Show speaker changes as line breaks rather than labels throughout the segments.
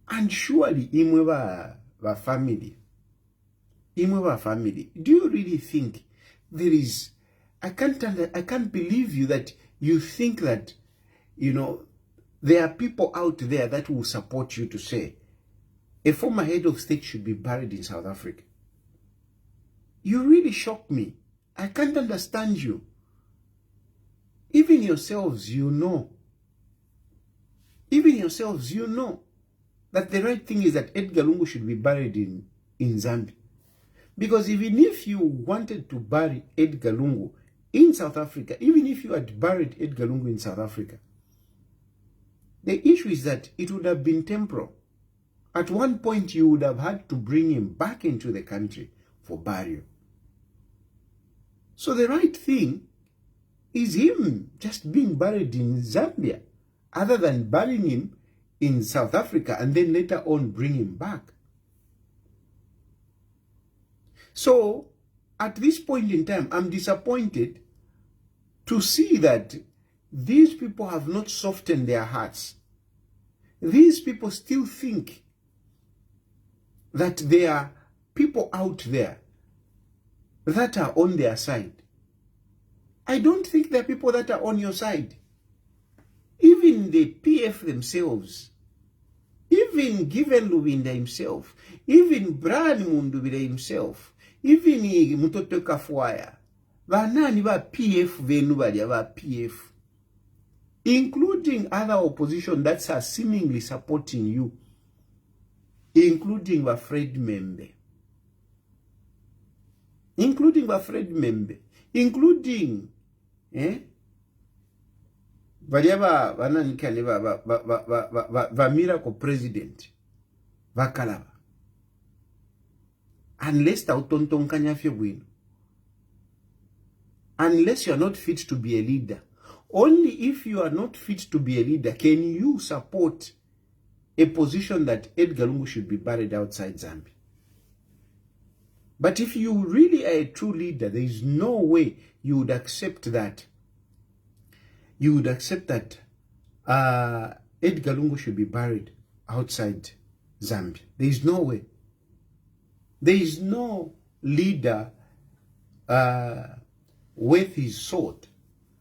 And surely, imwe family, do you really think there is, I can't believe you that you think that, you know, there are people out there that will support you to say a former head of state should be buried in South Africa. You really shock me. I can't understand you. Even yourselves, you know. Even yourselves, you know that the right thing is that Edgar Lungu should be buried in Zambia. Because even if you wanted to bury Edgar Lungu in South Africa, even if you had buried Edgar Lungu in South Africa, the issue is that it would have been temporal. At one point, you would have had to bring him back into the country for burial. So the right thing is him just being buried in Zambia, other than burying him in South Africa and then later on bring him back. So at this point in time, I'm disappointed to see that these people have not softened their hearts. These people still think that there are people out there that are on their side. I don't think there are people that are on your side. Even the PF themselves, even Given Lubinda himself, even Brian Mundubile himself, even Mutoto Kafuaya, banani ba PF venubali ba PF, including other opposition that are seemingly supporting you, including the Fred Membe, including Valiaba Vananikale va miracle president Vakalaba. Unless tautonton kanyafye win. Unless you are not fit to be a leader. Only if you are not fit to be a leader can you support a position that Edgar Lungu should be buried outside Zambia. But if you really are a true leader, there is no way you would accept that. You would accept that Edgar Lungu should be buried outside Zambia. There is no way. There is no leader with his sword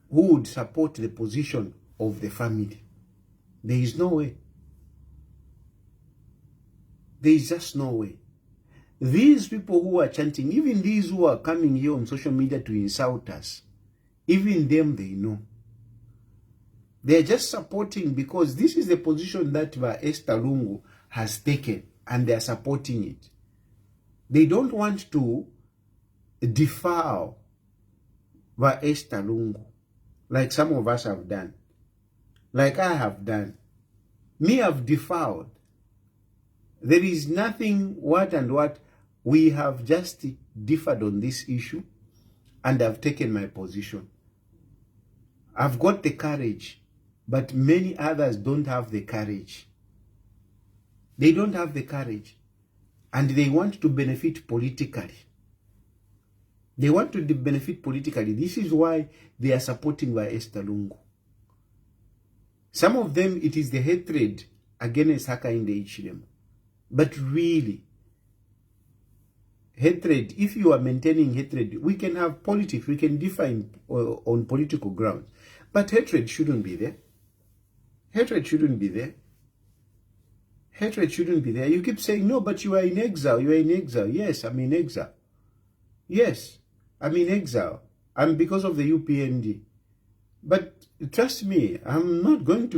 who would support the position of the family. There is no way. There is just no way. These people who are chanting, even these who are coming here on social media to insult us, even them they know. They are just supporting because this is the position that Esther Lungu has taken and they are supporting it. They don't want to defile Esther Lungu like some of us have done, like I have done. Me have defiled. There is nothing what we have just differed on this issue and I've taken my position. I've got the courage, but many others don't have the courage. They don't have the courage and they want to benefit politically. They want to benefit politically. This is why they are supporting Esther Lungu. Some of them, it is the hatred against Hakainde Hichilema. But really, hatred, if you are maintaining hatred, we can have politics, we can differ on political grounds. But hatred shouldn't be there. Hatred shouldn't be there. Hatred shouldn't be there. You keep saying, no, but you are in exile. You are in exile. Yes, I'm in exile. Yes, I'm in exile. I'm because of the UPND. But trust me, I'm not going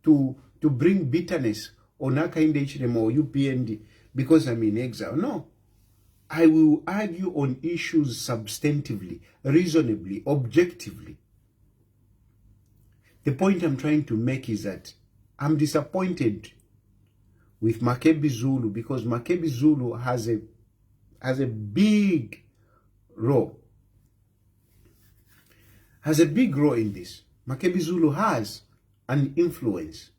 to bring bitterness on Hakainde Hichilema or UPND because I'm in exile. No. I will argue on issues substantively, reasonably, objectively. The point I'm trying to make is that I'm disappointed with Makebi Zulu because Makebi Zulu has a big role. Has a big role in this. Makebi Zulu has an influence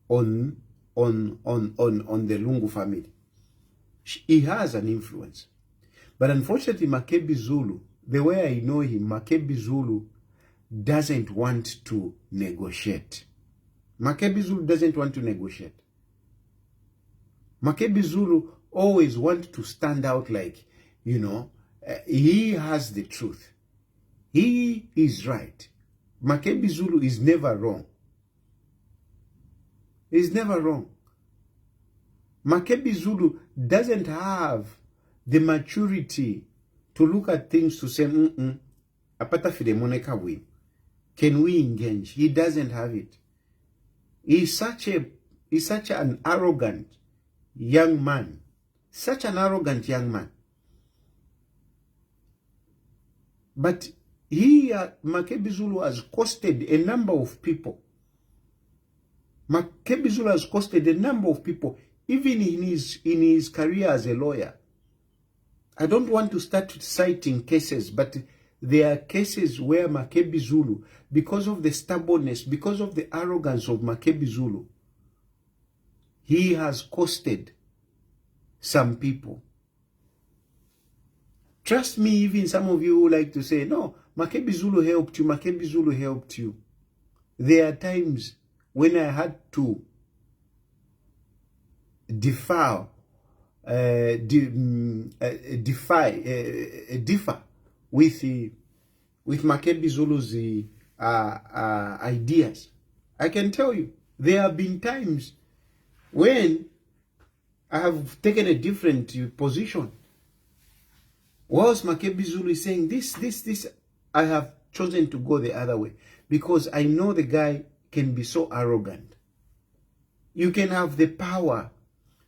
on the Lungu family. He has an influence. But unfortunately, Makebi Zulu, the way I know him, Makebi Zulu doesn't want to negotiate. Makebi Zulu doesn't want to negotiate. Makebi Zulu always wants to stand out like, he has the truth. He is right. Makebi Zulu is never wrong. He's never wrong. Makebi Zulu doesn't have the maturity to look at things to say, apata fidemoneka win. Can we engage? He doesn't have it. He's such an arrogant young man. Such an arrogant young man. But Makebi Zulu has costed a number of people. Makebi Zulu has costed a number of people, even in his career as a lawyer. I don't want to start citing cases, but there are cases where Makebi Zulu, because of the stubbornness, because of the arrogance of Makebi Zulu, he has costed some people. Trust me, even some of you who like to say, no, Makebi Zulu helped you, Makebi Zulu helped you. There are times when I had to differ with Makebi Zulu's ideas. I can tell you, there have been times when I have taken a different position. Whilst Makebi Zulu is saying this, I have chosen to go the other way because I know the guy can be so arrogant. You can have the power,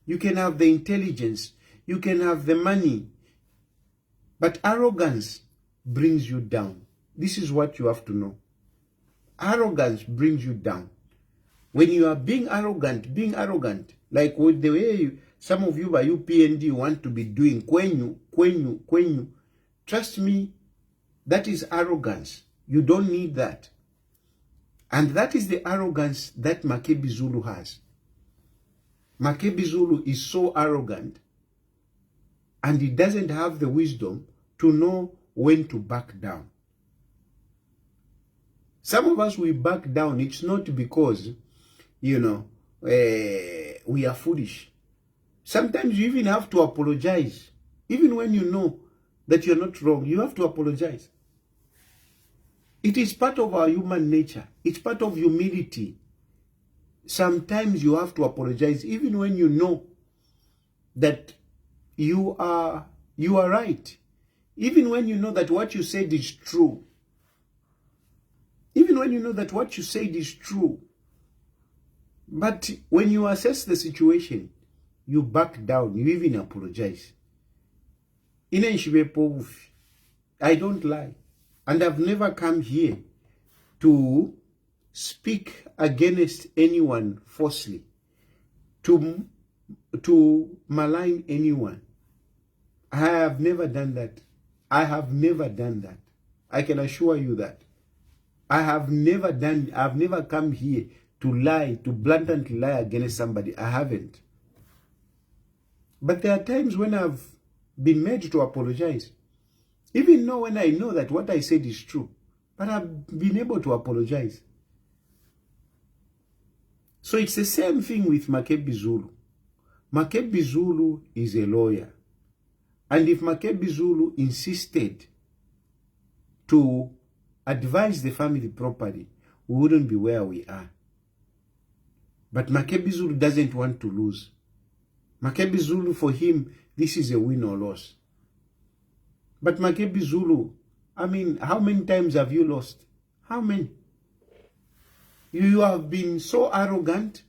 you can have the intelligence, you can have the money, but arrogance brings you down. This is what you have to know. Arrogance brings you down. When you are being arrogant, like with the way some of you by UPND want to be doing, kwenyu, trust me, that is arrogance. You don't need that. And that is the arrogance that Makebi Zulu has. Makebi Zulu is so arrogant and he doesn't have the wisdom to know when to back down. Some of us, we back down. It's not because, we are foolish. Sometimes you even have to apologize. Even when you know that you're not wrong, you have to apologize. It is part of our human nature. It's part of humility. Sometimes you have to apologize even when you know that you are right. Even when you know that what you said is true. Even when you know that what you said is true. But when you assess the situation, you back down, you even apologize. I don't lie. And I've never come here to speak against anyone falsely, to malign anyone. I have never done that. I have never done that. I can assure you that. I've never come here to lie, to blatantly lie against somebody. I haven't. But there are times when I've been made to apologize. Even though when I know that what I said is true. But I've been able to apologize. So it's the same thing with Makebi Zulu. Makebi Zulu is a lawyer. And if Makebi Zulu insisted to advise the family properly, we wouldn't be where we are. But Makebi Zulu doesn't want to lose. Makebi Zulu, for him, this is a win or loss. But Makebi Zulu, I mean, how many times have you lost? How many? You have been so arrogant.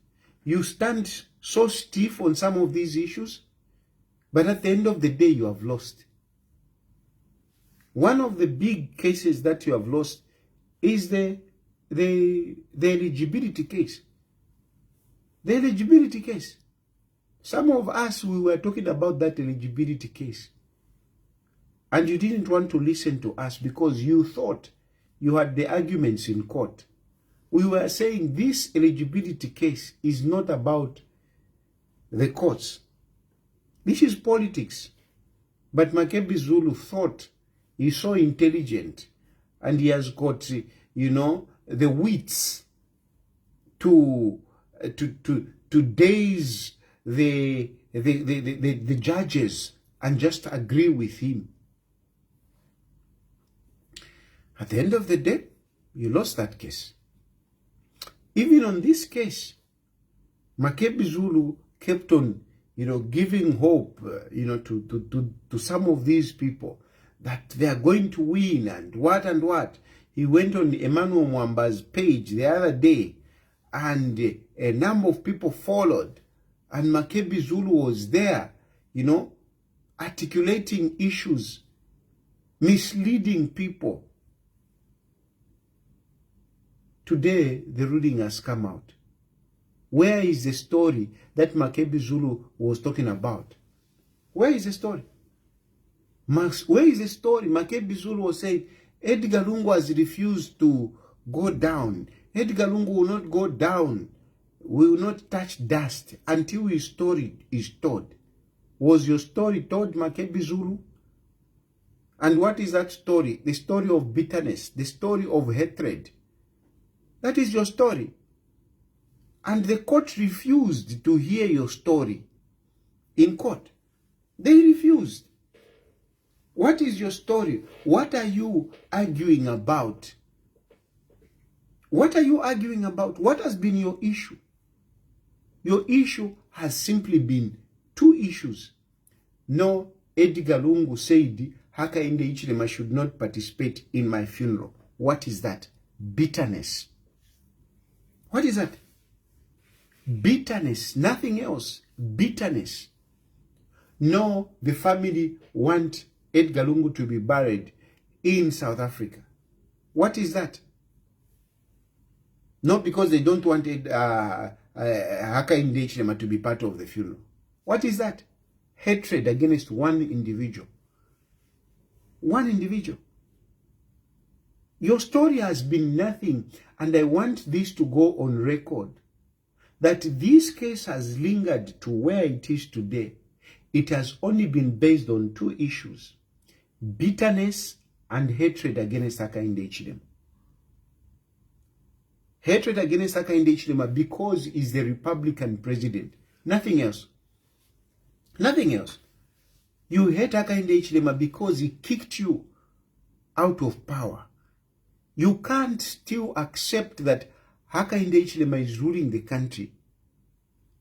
You stand so stiff on some of these issues. But at the end of the day, you have lost. One of the big cases that you have lost is the eligibility case. The eligibility case. Some of us, we were talking about that eligibility case. And you didn't want to listen to us because you thought you had the arguments in court. We were saying this eligibility case is not about the courts. This is politics. But Makebi Zulu thought he's so intelligent and he has got, the wits to daze the judges and just agree with him. At the end of the day, you lost that case. Even on this case, Makebi Zulu kept on, giving hope, to some of these people that they are going to win and what and what. He went on Emmanuel Mwamba's page the other day, and a number of people followed, and Makebi Zulu was there, articulating issues, misleading people. Today, the ruling has come out. Where is the story that Makebi Zulu was talking about? Where is the story? Where is the story? Makebi Zulu was saying, Edgar Lungu has refused to go down. Edgar Lungu will not go down. Will not touch dust until his story is told. Was your story told, Makebi Zulu? And what is that story? The story of bitterness, the story of hatred. That is your story. And the court refused to hear your story in court. They refused. What is your story? What are you arguing about? What are you arguing about? What has been your issue? Your issue has simply been two issues. No, Edgar Lungu said Hakainde Hichilema should not participate in my funeral. What is that? Bitterness. What is that? Bitterness, nothing else. Bitterness. No, the family want Edgar Lungu to be buried in South Africa. What is that? Not because they don't want Hakainde Hichilema to be part of the funeral. What is that? Hatred against one individual. One individual. Your story has been nothing, and I want this to go on record, that this case has lingered to where it is today. It has only been based on two issues: bitterness and hatred against Hakainde Hichilema. Hatred against Hakainde Hichilema because he's the Republican president. Nothing else. Nothing else. You hate Hakainde Hichilema because he kicked you out of power. You can't still accept that Hakainde Hichilema is ruling the country.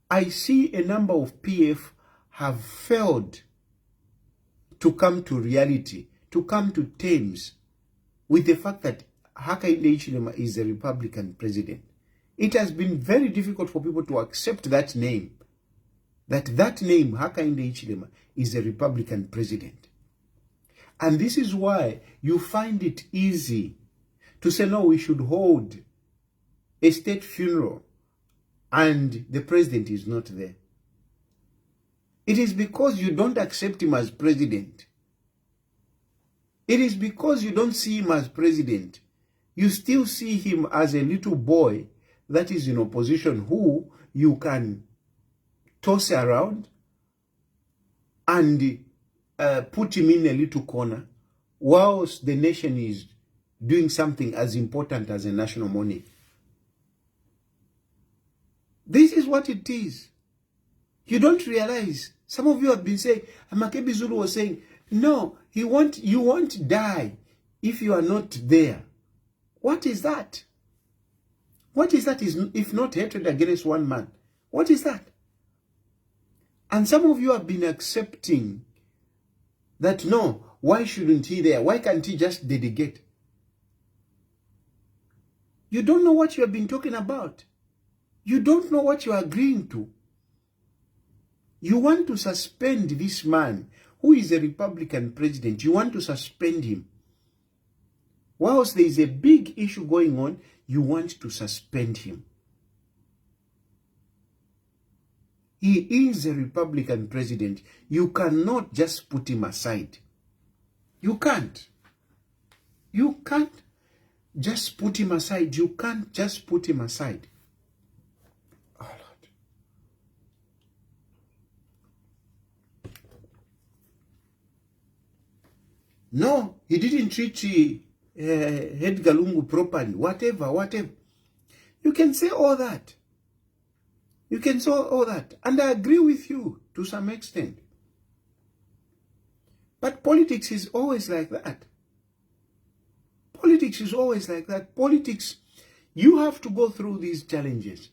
I see a number of PF have failed to come to reality, to come to terms with the fact that Hakainde Hichilema is a Republican president. It has been very difficult for people to accept that name. That name, Hakainde Hichilema, is a Republican president. And this is why you find it easy to say, no, we should hold a state funeral and the president is not there. It is because you don't accept him as president. It is because you don't see him as president. You still see him as a little boy that is in opposition who you can toss around and put him in a little corner whilst the nation is doing something as important as a national mourning. This is what it is. You don't realize. Some of you have been saying, Makebi Zulu was saying, no, you won't die if you are not there. What is that? What is that if not hatred against one man? What is that? And some of you have been accepting that, no, why shouldn't he there? Why can't he just dedicate? You don't know what you have been talking about. You don't know what you are agreeing to. You want to suspend this man who is a Republican president. You want to suspend him. Whilst there is a big issue going on, you want to suspend him. He is a Republican president. You cannot just put him aside. You can't. You can't just put him aside. You can't just put him aside. Oh, Lord. No, he didn't treat Edgar Lungu properly. Whatever. You can say all that. You can say all that. And I agree with you to some extent. But politics is always like that. Politics is always like that. Politics, you have to go through these challenges.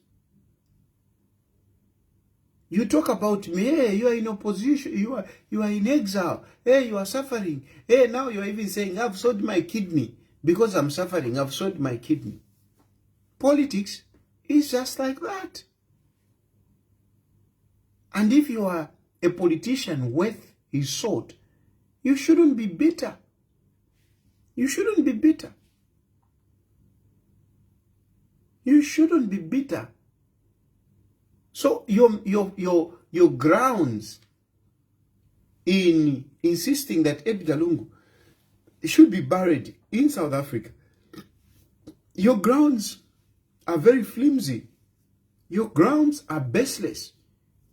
You talk about me, hey, you are in opposition, you are in exile, hey, you are suffering. Hey, now you are even saying, I've sold my kidney. Because I'm suffering, I've sold my kidney. Politics is just like that. And if you are a politician worth his salt, you shouldn't be bitter. You shouldn't be bitter. You shouldn't be bitter. So your grounds in insisting that Edgar Lungu should be buried in South Africa, your grounds are very flimsy. Your grounds are baseless.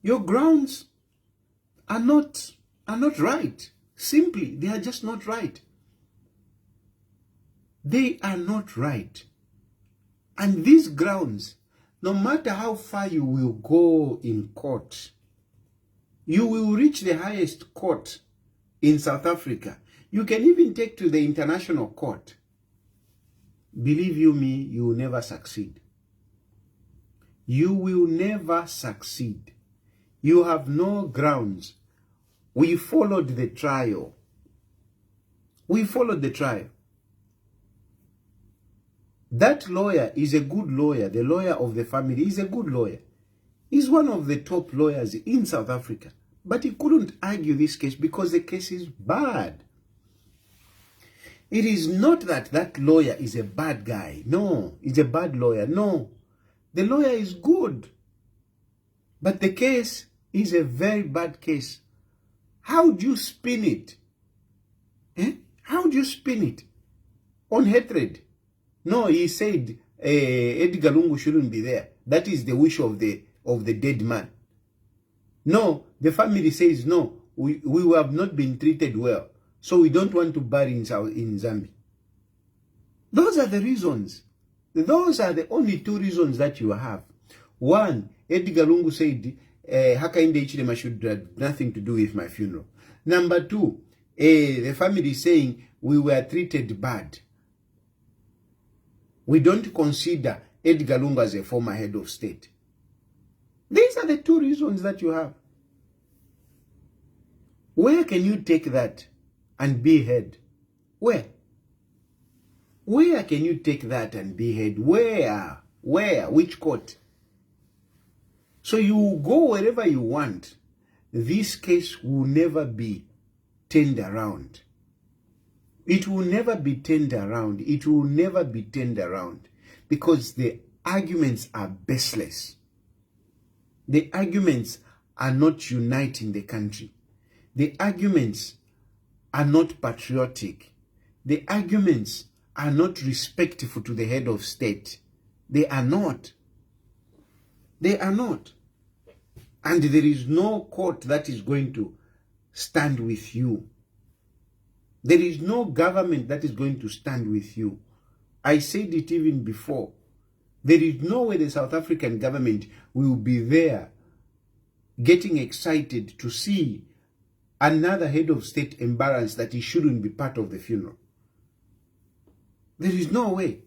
Your grounds are not right. Simply, they are just not right. They are not right. And these grounds, no matter how far you will go in court, you will reach the highest court in South Africa. You can even take to the international court. Believe you me, you will never succeed. You will never succeed. You have no grounds. We followed the trial. We followed the trial. That lawyer is a good lawyer. The lawyer of the family is a good lawyer. He's one of the top lawyers in South Africa. But he couldn't argue this case because the case is bad. It is not that that lawyer is a bad guy. No, he's a bad lawyer. No, the lawyer is good. But the case is a very bad case. How do you spin it? How do you spin it? On hatred. No, he said Edgar Lungu shouldn't be there. That is the wish of the dead man. No, the family says no, we have not been treated well, so we don't want to bury in Zambia. Those are the reasons. Those are the only two reasons that you have. One, Edgar Lungu said Hakainde Hichilema should have nothing to do with my funeral. Number two, the family is saying we were treated bad. We don't consider Edgar Lungu as a former head of state. These are the two reasons that you have. Where can you take that and be heard? Where? Where can you take that and be heard? Where? Where? Which court? So you go wherever you want. This case will never be turned around. It will never be turned around. It will never be turned around because the arguments are baseless. The arguments are not uniting the country. The arguments are not patriotic. The arguments are not respectful to the head of state. They are not. They are not. And there is no court that is going to stand with you. There is no government that is going to stand with you. I said it even before. There is no way the South African government will be there getting excited to see another head of state embarrassed that he shouldn't be part of the funeral. There is no way.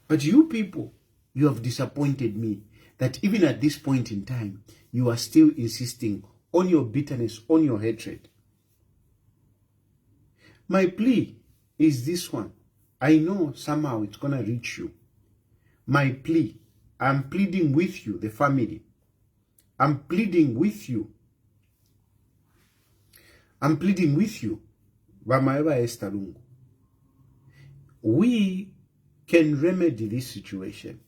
But you people, you have disappointed me that even at this point in time, you are still insisting on your bitterness, on your hatred. My plea is this one. I know somehow it's going to reach you. My plea, I'm pleading with you, the family. I'm pleading with you. I'm pleading with you, Vamaeva Esther Lungu. We can remedy this situation.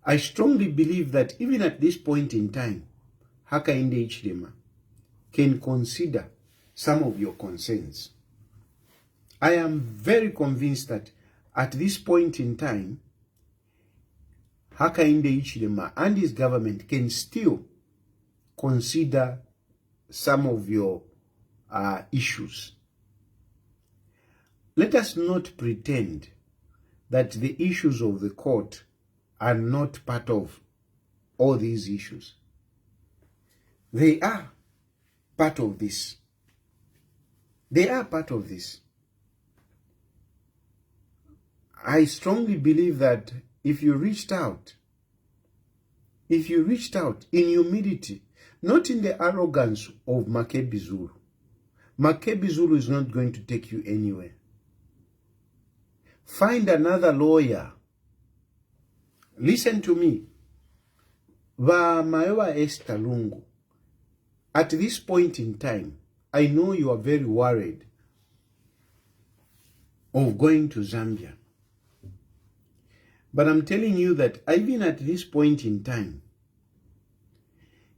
I strongly believe that even at this point in time, Hakainde Hichilema can consider some of your concerns. I am very convinced that at this point in time, Hakainde Hichilema and his government can still consider some of your issues. Let us not pretend that the issues of the court are not part of all these issues. They are part of this. They are part of this. I strongly believe that if you reached out in humility, not in the arrogance of Zulu, Zulu is not going to take you anywhere. Find another lawyer. Listen to me. Mayowa Esther Lungu. At this point in time, I know you are very worried of going to Zambia. But I'm telling you that even at this point in time,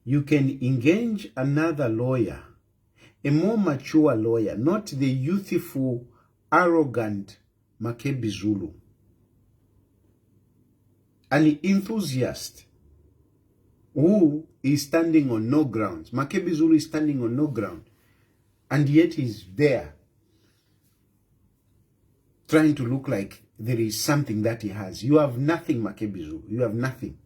you can engage another lawyer, a more mature lawyer, not the youthful, arrogant Zulu. An enthusiast who is standing on no grounds. Zulu is standing on no ground, and yet he's there trying to look like there is something that he has. You have nothing, Zulu. You have nothing.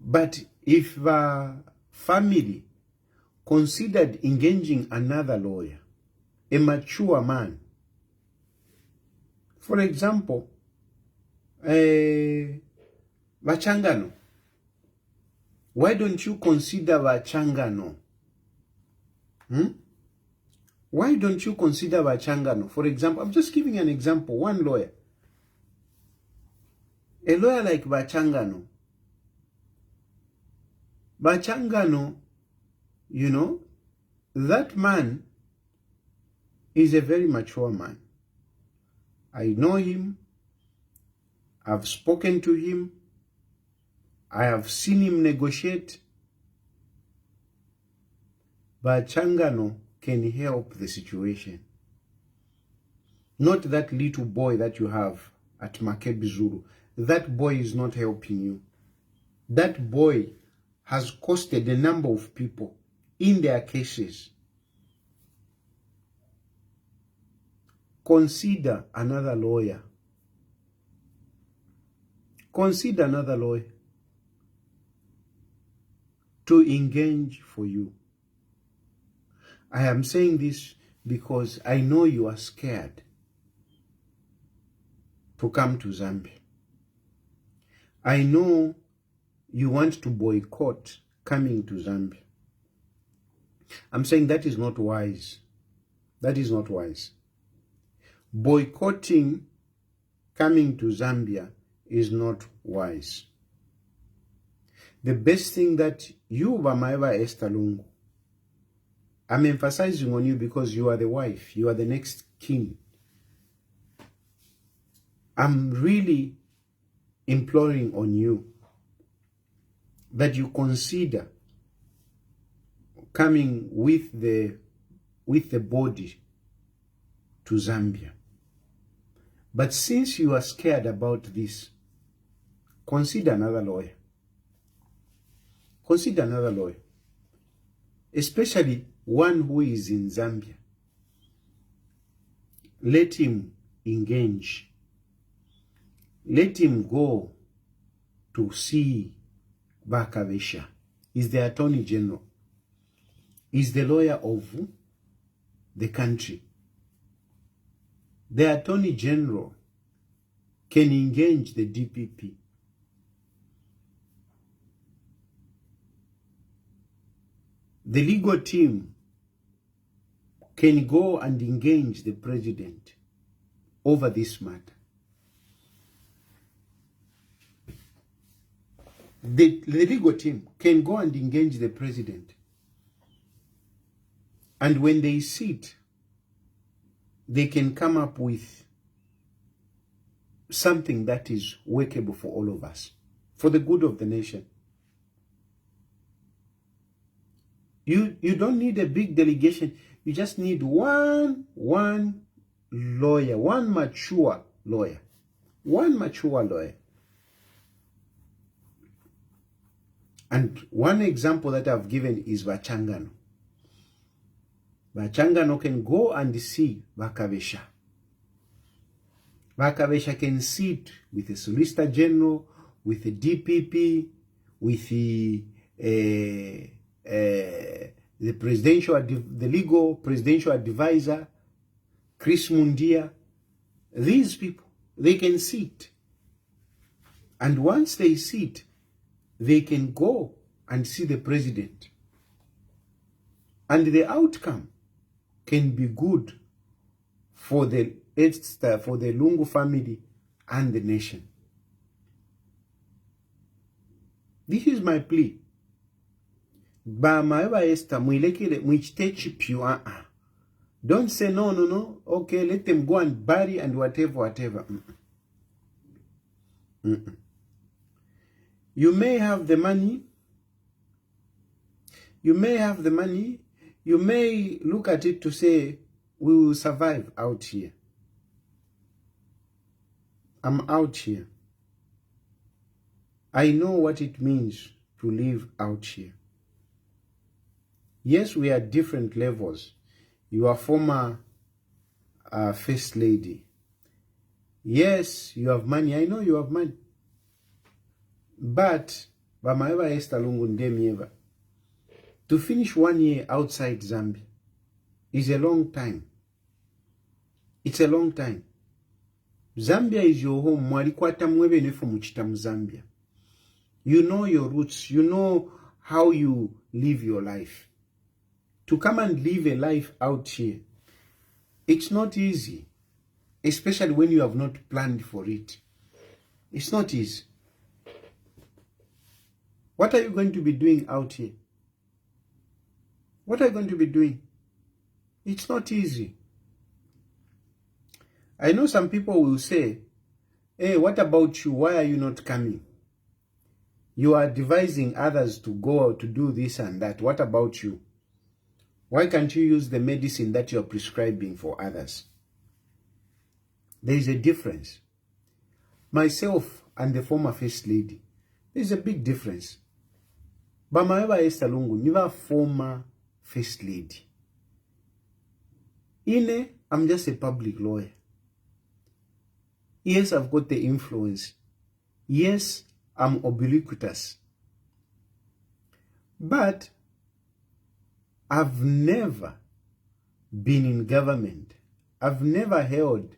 But if the family considered engaging another lawyer, a mature man, for example, Vachangano, why don't you consider Vachangano? Why don't you consider Vachangano? For example, I'm just giving an example, one lawyer. A lawyer like Vachangano, you know, that man is a very mature man. I know him. I've spoken to him. I have seen him negotiate. Vachangano can help the situation. Not that little boy that you have at Zulu. That boy is not helping you. That boy has costed a number of people in their cases. Consider another lawyer. Consider another lawyer to engage for you. I am saying this because I know you are scared to come to Zambia. I know you want to boycott coming to Zambia. I'm saying that is not wise. That is not wise. Boycotting coming to Zambia is not wise. The best thing that you, Mayowa Esther Lungu, I'm emphasizing on you because you are the wife, you are the next king. I'm really imploring on you that you consider coming with the body to Zambia. But since you are scared about this, consider another lawyer. Consider another lawyer, especially one who is in Zambia. Let him engage. Let him go to see Bakavesha. He's the Attorney General. He's the lawyer of the country. The Attorney General can engage the DPP. The legal team can go and engage the president over this matter. The legal team can go and engage the president. And when they sit, they can come up with something that is workable for all of us, for the good of the nation. You don't need a big delegation. You just need one lawyer, one mature lawyer. One mature lawyer. And one example that I've given is Vachangano. Vachangano can go and see Bakavesha. Bakabesha can sit with the Solicitor General, with the DPP, with the legal presidential advisor, Chris Mundia. These people, they can sit. And once they sit, they can go and see the president. And the outcome can be good for the Lungu family and the nation. This is my plea. Don't say no. Okay, let them go and bury and whatever. You may have the money. You may look at it to say, we will survive out here. I'm out here. I know what it means to live out here. Yes, we are different levels. You are former first lady. Yes, you have money. I know you have money. But, to finish 1 year outside Zambia is a long time. It's a long time. Zambia is your home. Zambia. You know your roots. You know how you live your life. To come and live a life out here, it's not easy. Especially when you have not planned for it. It's not easy. What are you going to be doing out here? What are you going to be doing? It's not easy. I know some people will say, hey, what about you? Why are you not coming? You are advising others to go to do this and that. What about you? Why can't you use the medicine that you're prescribing for others? There is a difference. Myself and the former first lady, there is a big difference. Bamaeva Esther Lungu, never former first lady. I'm just a public lawyer. Yes, I've got the influence. Yes, I'm ubiquitous. But I've never been in government. I've never held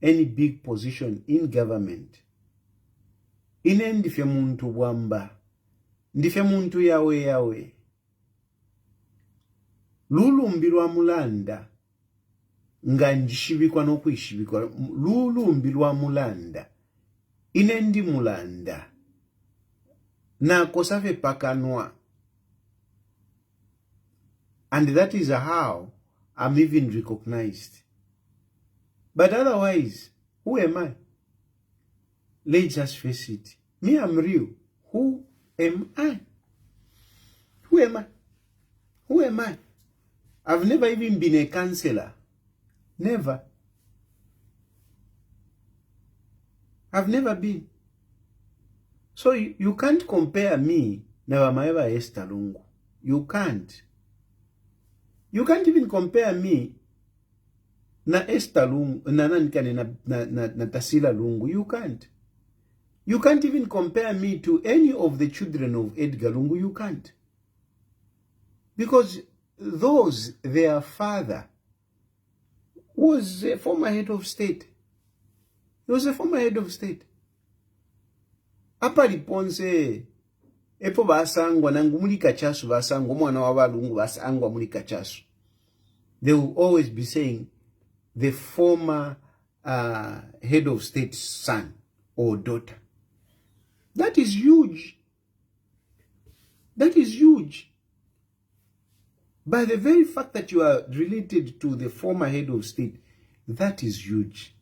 any big position in government. Ndife muntu wamba. Ndife muntu yawe. Lulu mbilwa mulanda. Nga njishibikwa no kuishibikwa. Lulu mbilwa mulanda. Ndi mulanda. Na kosafe pakanwa. And that is how I'm even recognized. But otherwise, who am I? Let's just face it. Me, I'm real. Who am I? Who am I? Who am I? I've never even been a counselor. Never. I've never been. So you can't compare me na Wamaeva Esther Lungu. You can't. You can't even compare me na Esther Lungu, na Tasila Lungu. You can't. You can't even compare me to any of the children of Edgar Lungu. You can't. Because their father was a former head of state. He was a former head of state. Apa liponse epo basangwa nangu mulika chasu basangwa mwana wa balungu basangwa mulika chasu. They will always be saying the former head of state's son or daughter. That is huge. That is huge. By the very fact that you are related to the former head of state, that is huge.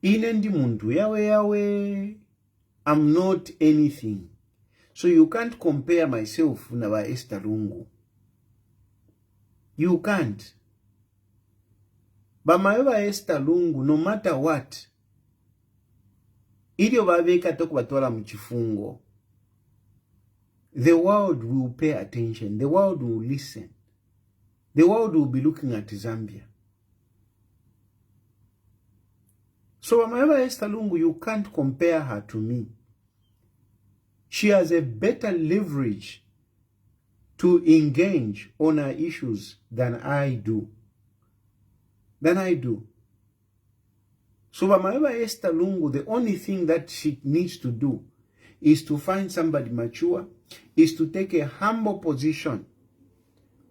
Inendi muntu yawe. I'm not anything. So you can't compare myself na wa Esther Lungu. You can't. Bamaeva Esther Lungu, no matter what, ilio babeka toku batola mchifungo, the world will pay attention. The world will listen. The world will be looking at Zambia. So Mama Esther Lungu, you can't compare her to me. She has a better leverage to engage on her issues than I do. So Mama Esther Lungu, the only thing that she needs to do is to find somebody mature, is to take a humble position.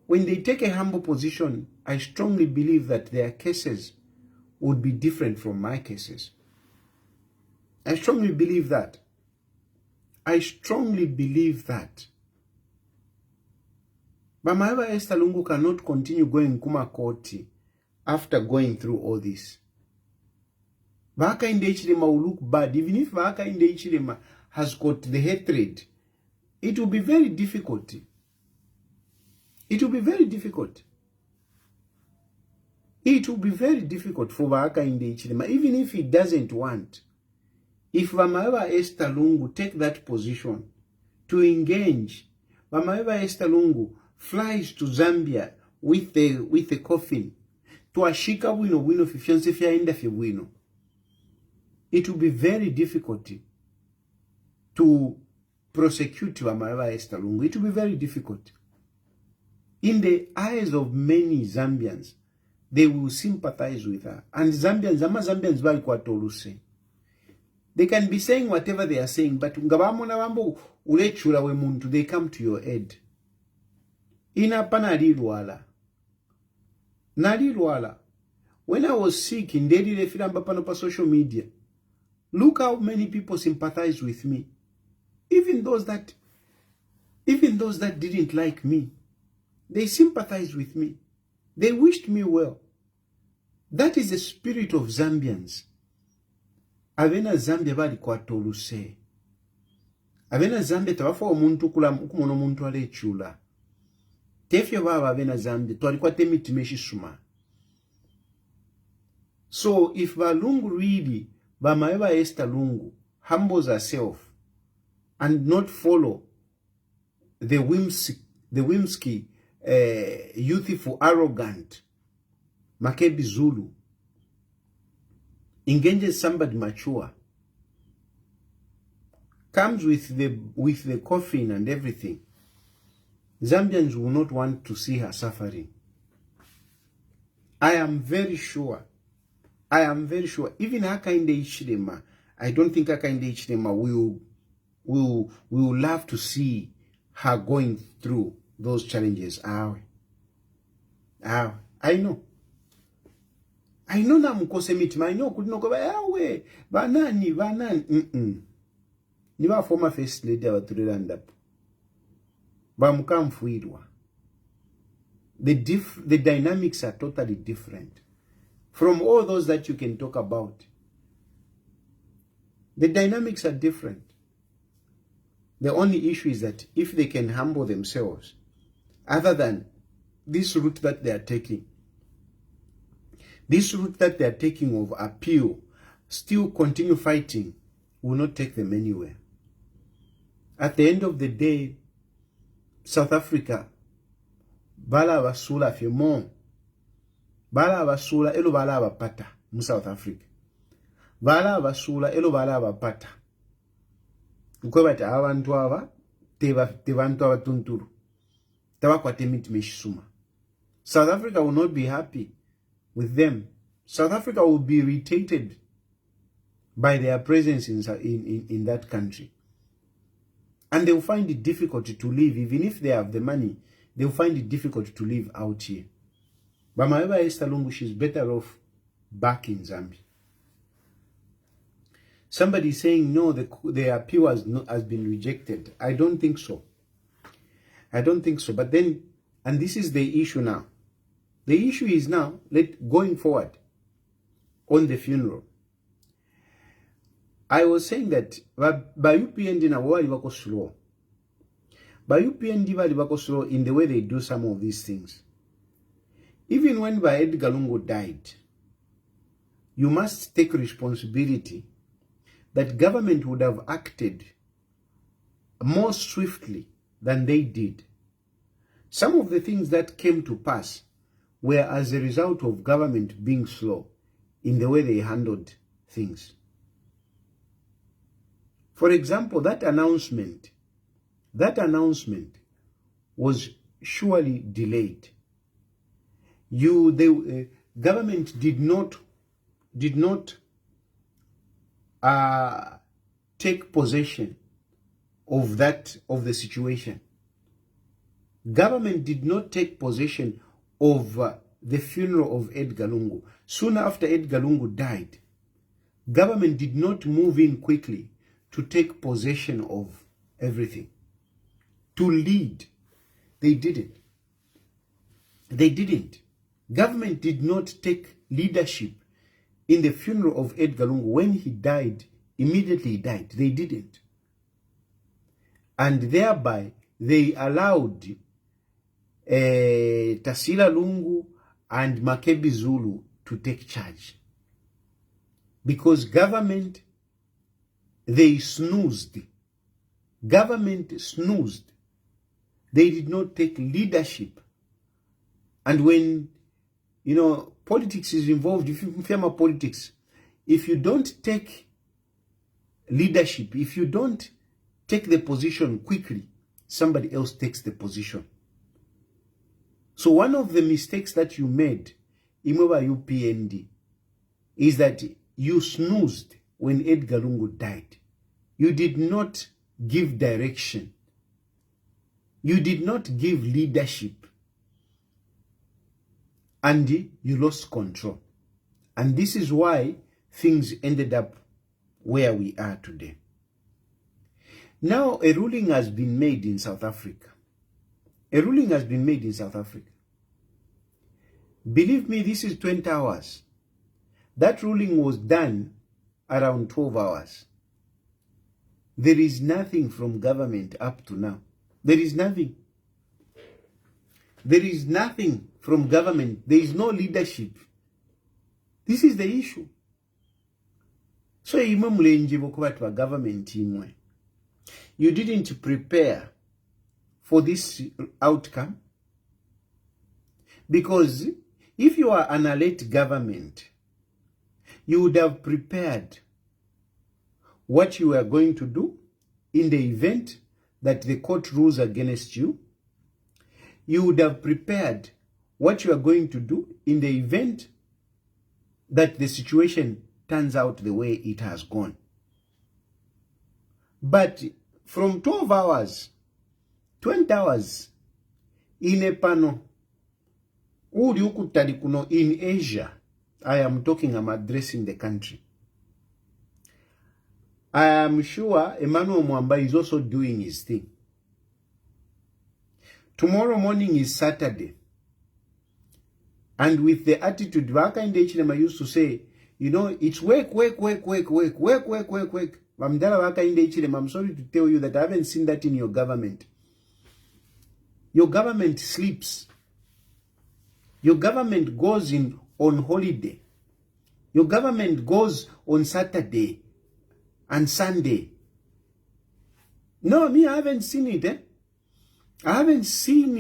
When they take a humble position, I strongly believe that their cases would be different from my cases. I strongly believe that. But Mama Esther Lungu cannot continue going Kuma Koti after going through all this. Baka Inde Ichilema will look bad. Even if Baka Inde Ichilema has got the hatred, it will be very difficult. It will be very difficult. It will be very difficult for Baka Inde Ichilema, even if he doesn't want. If Mama Esther Lungu take that position to engage, Mama Esther Lungu flies to Zambia with the coffin to ashika wino fifyanse fyaenda fibwino, it will be very difficult to prosecute Mama Esther Lungu. It will be very difficult. In the eyes of many Zambians, they will sympathize with her. And Zambians bali kwa toluse. They can be saying whatever they are saying, but ngabamona bambo ulechula we muntu, they come to your aid. Ina pana nalilwala. When I was sick in daily refilamba pano pa social media, look how many people sympathize with me. Even those that didn't like me, they sympathized with me. They wished me well. That is the spirit of Zambians. Avena Zambia bali kwa toluse. Avena Zambia tawafa omuntu kumona omuntu alechula. Tefyo baba avena Zambia twalikuwa temitimeshi suma. So if Balungu really, Mama Esther Lungu humbles herself and not follow the whimsy, youthful, arrogant Makebi Zulu, engages somebody mature, comes with the coffin and everything, Zambians will not want to see her suffering. I am very sure. Even Hakainde Ichilema, I don't think Hakainde Ichilema will love to see her going through those challenges. I know na mukose mitima. I know kudino kwa yawe banani niba former first lady abatulanda ba mukamfuirwa. The dynamics are totally different from all those that you can talk about. The dynamics are different. The only issue is that if they can humble themselves, other than this route that they are taking, of appeal, still continue fighting, will not take them anywhere. At the end of the day, South Africa, bala basula fimon, bala basula elo bala bapata mu South Africa, bala basula elo bala bapata. Ukobati abantu aba tebantu abatunturu tabakwate mitmeshuma. South Africa will not be happy with them. South Africa will be irritated by their presence in that country. And they will find it difficult to live. Even if they have the money, they will find it difficult to live out here. But Mama Esther Lungu, she's better off back in Zambia. Somebody saying, no, the appeal has been rejected. I don't think so. But then, and this is the issue now. The issue is now, going forward on the funeral. I was saying that by UPND na wali wako slow. By UPND wali wako slow in the way they do some of these things. Even when by Edgar Lungu died, you must take responsibility that government would have acted more swiftly than they did. Some of the things that came to pass were as a result of government being slow in the way they handled things. For example, that announcement was surely delayed. The government did not take possession of the situation. Government did not take possession of the funeral of Edgar Lungu. Soon after Edgar Lungu died, government did not move in quickly to take possession of everything, to lead. They didn't. Government did not take leadership in the funeral of Edgar Lungu. When he died, immediately he died. They didn't. And thereby, they allowed Tasila Lungu and Makebi Zulu to take charge. Because government, they snoozed. Government snoozed. They did not take leadership. And when, politics is involved, if you firm politics, if you don't take leadership, if you don't take the position quickly, somebody else takes the position. So one of the mistakes that you made, Imoba UPND, is that you snoozed when Edgar Lungu died. You did not give direction. You did not give leadership. And you lost control. And this is why things ended up where we are today. Now, a ruling has been made in South Africa. A ruling has been made in South Africa. Believe me, this is 20 hours. That ruling was done around 12 hours. There is nothing from government up to now. There is nothing. There is nothing from government. There is no leadership. This is the issue. So, government, you didn't prepare for this outcome. Because if you are an alert government, you would have prepared what you are going to do in the event that the court rules against you. You would have prepared what you are going to do in the event that the situation turns out the way it has gone. But from 12 hours, 20 hours, in a panel, in Asia, I'm addressing the country. I am sure Emmanuel Mwamba is also doing his thing. Tomorrow morning is Saturday. And with the attitude, Waka in the HLM used to say, it's work. I'm sorry to tell you that I haven't seen that in your government. Your government sleeps. Your government goes on holiday. Your government goes on Saturday and Sunday. No, me, I haven't seen it. I haven't seen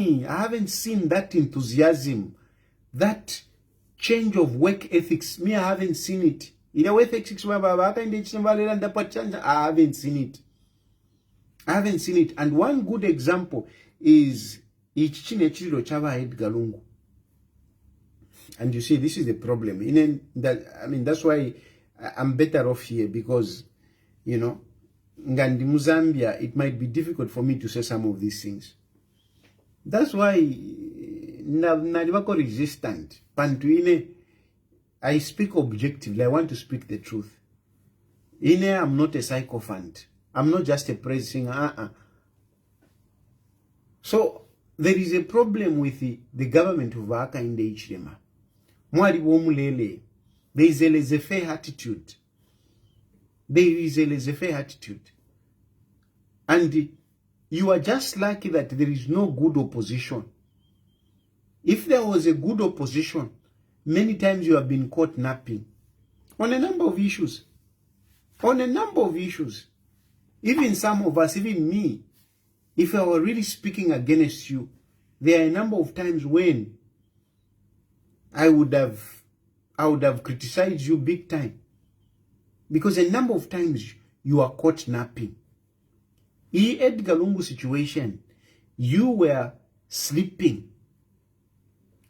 that enthusiasm, that change of work ethics. Me, I haven't seen it. I haven't seen it. I haven't seen it. And one good example is Edgar Lungu. And you see, this is the problem. That's why I'm better off here, because, Ngandi Muzambia, it might be difficult for me to say some of these things. That's why Nadivako resistant. Pantuine, I speak objectively. I want to speak the truth. I'm not a sycophant. I'm not just a praise singer. So there is a problem with the government of Waka in the HLM. There is a laissez-faire attitude. And you are just lucky that there is no good opposition. If there was a good opposition, many times you have been caught napping on a number of issues. Even some of us, even me, if I were really speaking against you, there are a number of times when I would have criticized you big time. Because a number of times you are caught napping. In Edgar Lungu situation, you were sleeping.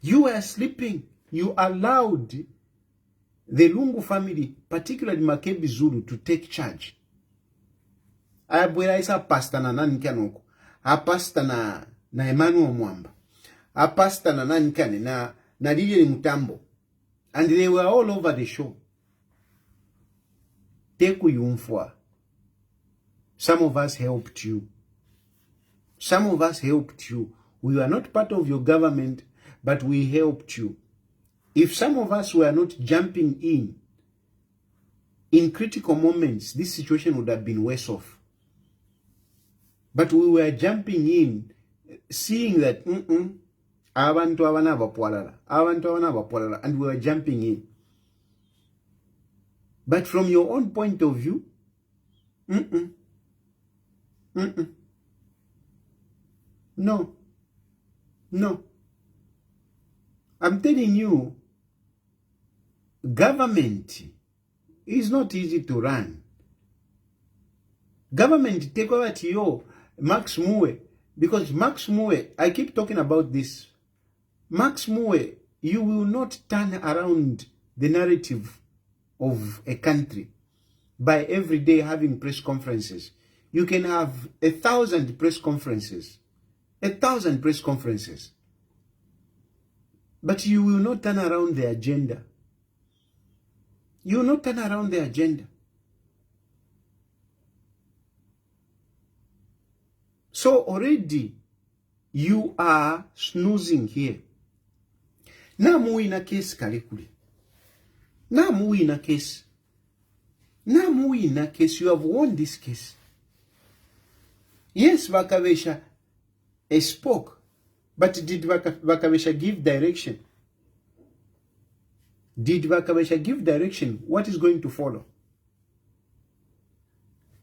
You were sleeping. You allowed the Lungu family, particularly Makebi Zulu, to take charge. Abwera isa pastor na nani kanoko. A pastor na Emmanuel Mwamba. A pastor na nani kane na Lilian Mutambo. And they were all over the show. Teku yumfwa. Some of us helped you. Some of us helped you. We were not part of your government, but we helped you. If some of us were not jumping in critical moments, this situation would have been worse off. But we were jumping in, seeing that, and we were jumping in. But from your own point of view, no. I'm telling you, government is not easy to run. Government take over to you, Max Mue, because Max Mue, I keep talking about this. Max Mue, you will not turn around the narrative of a country by every day having press conferences. You can have 1,000 press conferences. 1,000 press conferences. But you will not turn around the agenda. You will not turn around the agenda. So already you are snoozing here. Na mu ina case kalikuli. Na mu ina case. Na mu ina case. You have won this case. Yes, Vakavesha spoke, but did Vakavesha give direction? Did Vakavesha give direction? What is going to follow?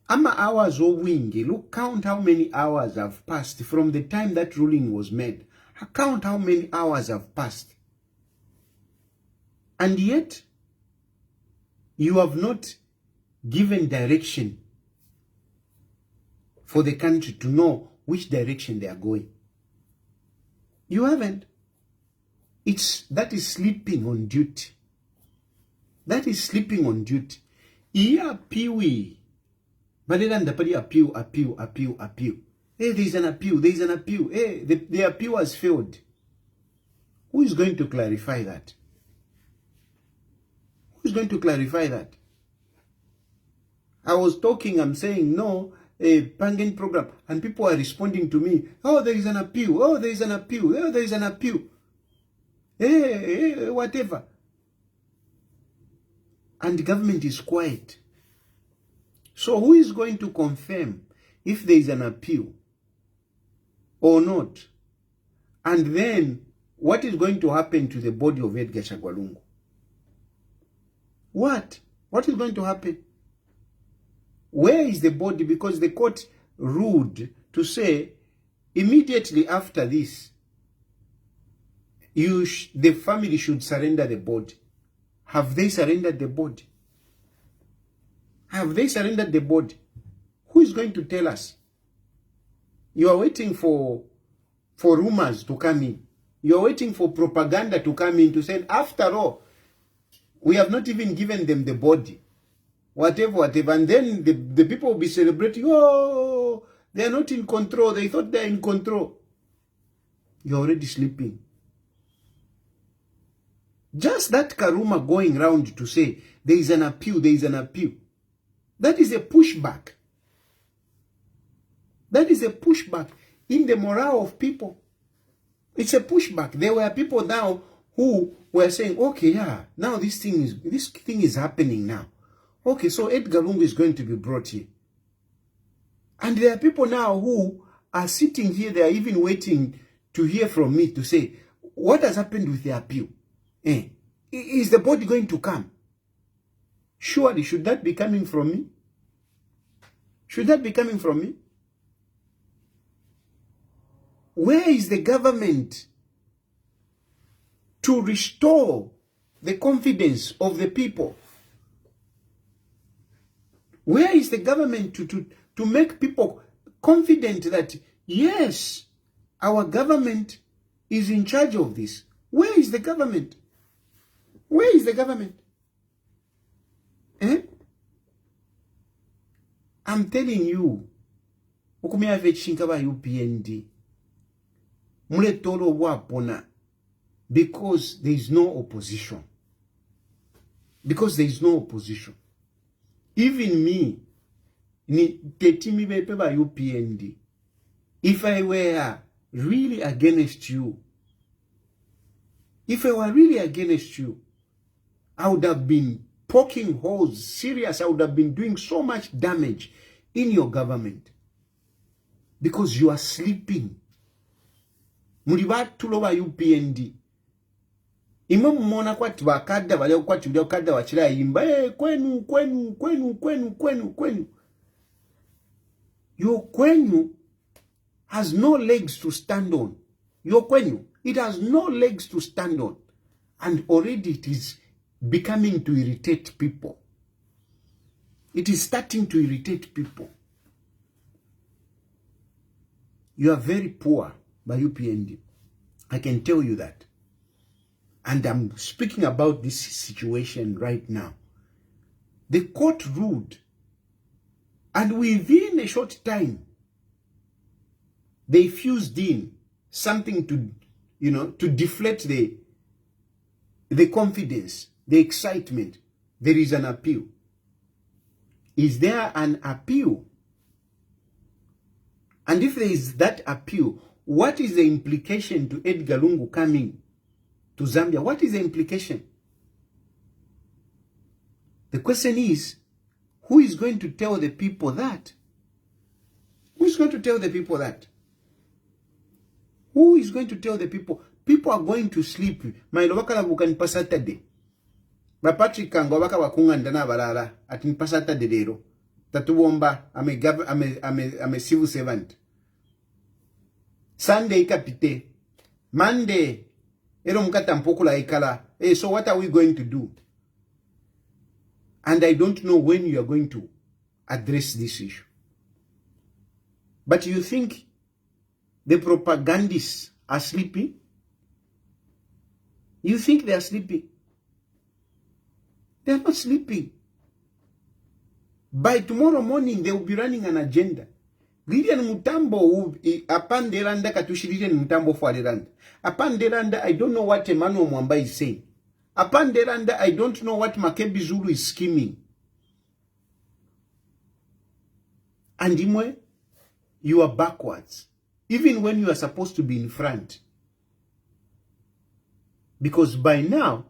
Ama hours of wingi. Look, count how many hours have passed from the time that ruling was made. Count how many hours have passed. And yet, you have not given direction for the country to know which direction they are going. You haven't. That is sleeping on duty. That is sleeping on duty. Iya piwi. Badela ndapadi appeal. Hey, there is an appeal. Hey, the appeal has failed. Who is going to clarify that? Who is going to clarify that? I was talking, I'm saying, no, a Pangen program, and people are responding to me, oh, there is an appeal, oh, there is an appeal, oh, there is an appeal. Hey, whatever. And the government is quiet. So who is going to confirm if there is an appeal or not? And then, what is going to happen to the body of Edgar Chagwa-Lungu? What? What is going to happen? Where is the body? Because the court ruled to say, immediately after this, the family should surrender the body. Have they surrendered the body? Have they surrendered the body? Who is going to tell us? You are waiting for rumors to come in. You are waiting for propaganda to come in to say, after all, we have not even given them the body. Whatever. And then the people will be celebrating, oh, they are not in control. They thought they are in control. You're already sleeping. Just that Karuma going around to say, there is an appeal, there is an appeal. That is a pushback. That is a pushback in the morale of people. It's a pushback. There were people now who were saying, okay, yeah, now this thing is happening now. Okay, so Edgar Lungu is going to be brought here. And there are people now who are sitting here, they are even waiting to hear from me to say, what has happened with the appeal? Is the body going to come? Surely, should that be coming from me? Should that be coming from me? Where is the government to restore the confidence of the people? Where is the government to make people confident that, yes, our government is in charge of this? Where is the government? Where is the government? Eh? I'm telling you, ukumia vechinka ba UPND, mule tolo wapona, because there is no opposition. Because there is no opposition. Even me, ni tetimi bepe ba UPND, if I were really against you, I would have been poking holes, serious. I would have been doing so much damage in your government. Because you are sleeping. Mulibatu loba UPND. Imamu mona kwa wakada wale kwa tulia wakada wachila imba kwenu. Your kwenu has no legs to stand on. Your kwenu, it has no legs to stand on. And already it is becoming to irritate people. It is starting to irritate people. You are very poor by UPND. I can tell you that. And I'm speaking about this situation right now. The court ruled, and within a short time, they fused in something to, to deflate the confidence, the excitement. There is an appeal. Is there an appeal? And if there is that appeal, what is the implication to Edgar Lungu coming to Zambia? What is the implication? The question is, who is going to tell the people that? Who is going to tell the people that? Who is going to tell the people? People are going to sleep. My lobaka bukan pa Saturday. Ba Patrick Kango baka wakunganda na balala atin pa Saturday lero. Tatuwomba I'm a civil servant. Sunday kapite. Monday ero mkata mpokula ikala. Hey, so what are we going to do? And I don't know when you are going to address this issue. But you think the propagandists are sleeping? You think they are sleeping? They are not sleeping. By tomorrow morning, they will be running an agenda. Lilian Mutambo, upon the randa katushirian Mutambo for the rand. Upon the randa, I don't know what Emmanuel Mwamba is saying. Upon the randa, I don't know what Makebi Zulu is scheming. And Imwe, you are backwards. Even when you are supposed to be in front. Because by now,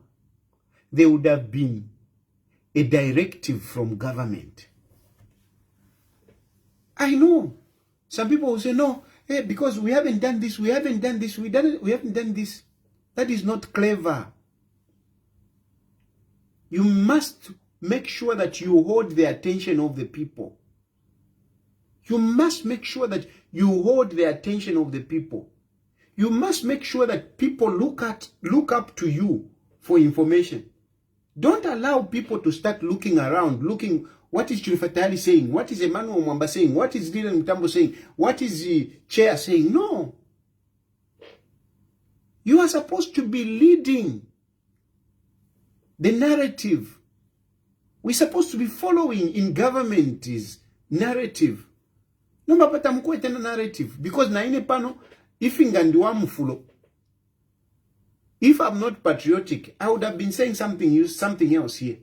there would have been a directive from government. I know. Some people will say, no, hey, because we haven't done this, we haven't done this. That is not clever. You must make sure that you hold the attention of the people. You must make sure that you hold the attention of the people. You must make sure that people look up to you for information. Don't allow people to start looking around, looking, what is Tayali saying? What is Emmanuel Mwamba saying? What is Dylan Mutambo saying? What is the chair saying? No. You are supposed to be leading the narrative. We're supposed to be following in government's narrative. No mapata mkwe tena narrative. Because na ine pano, if I'm not patriotic, I would have been saying something else here.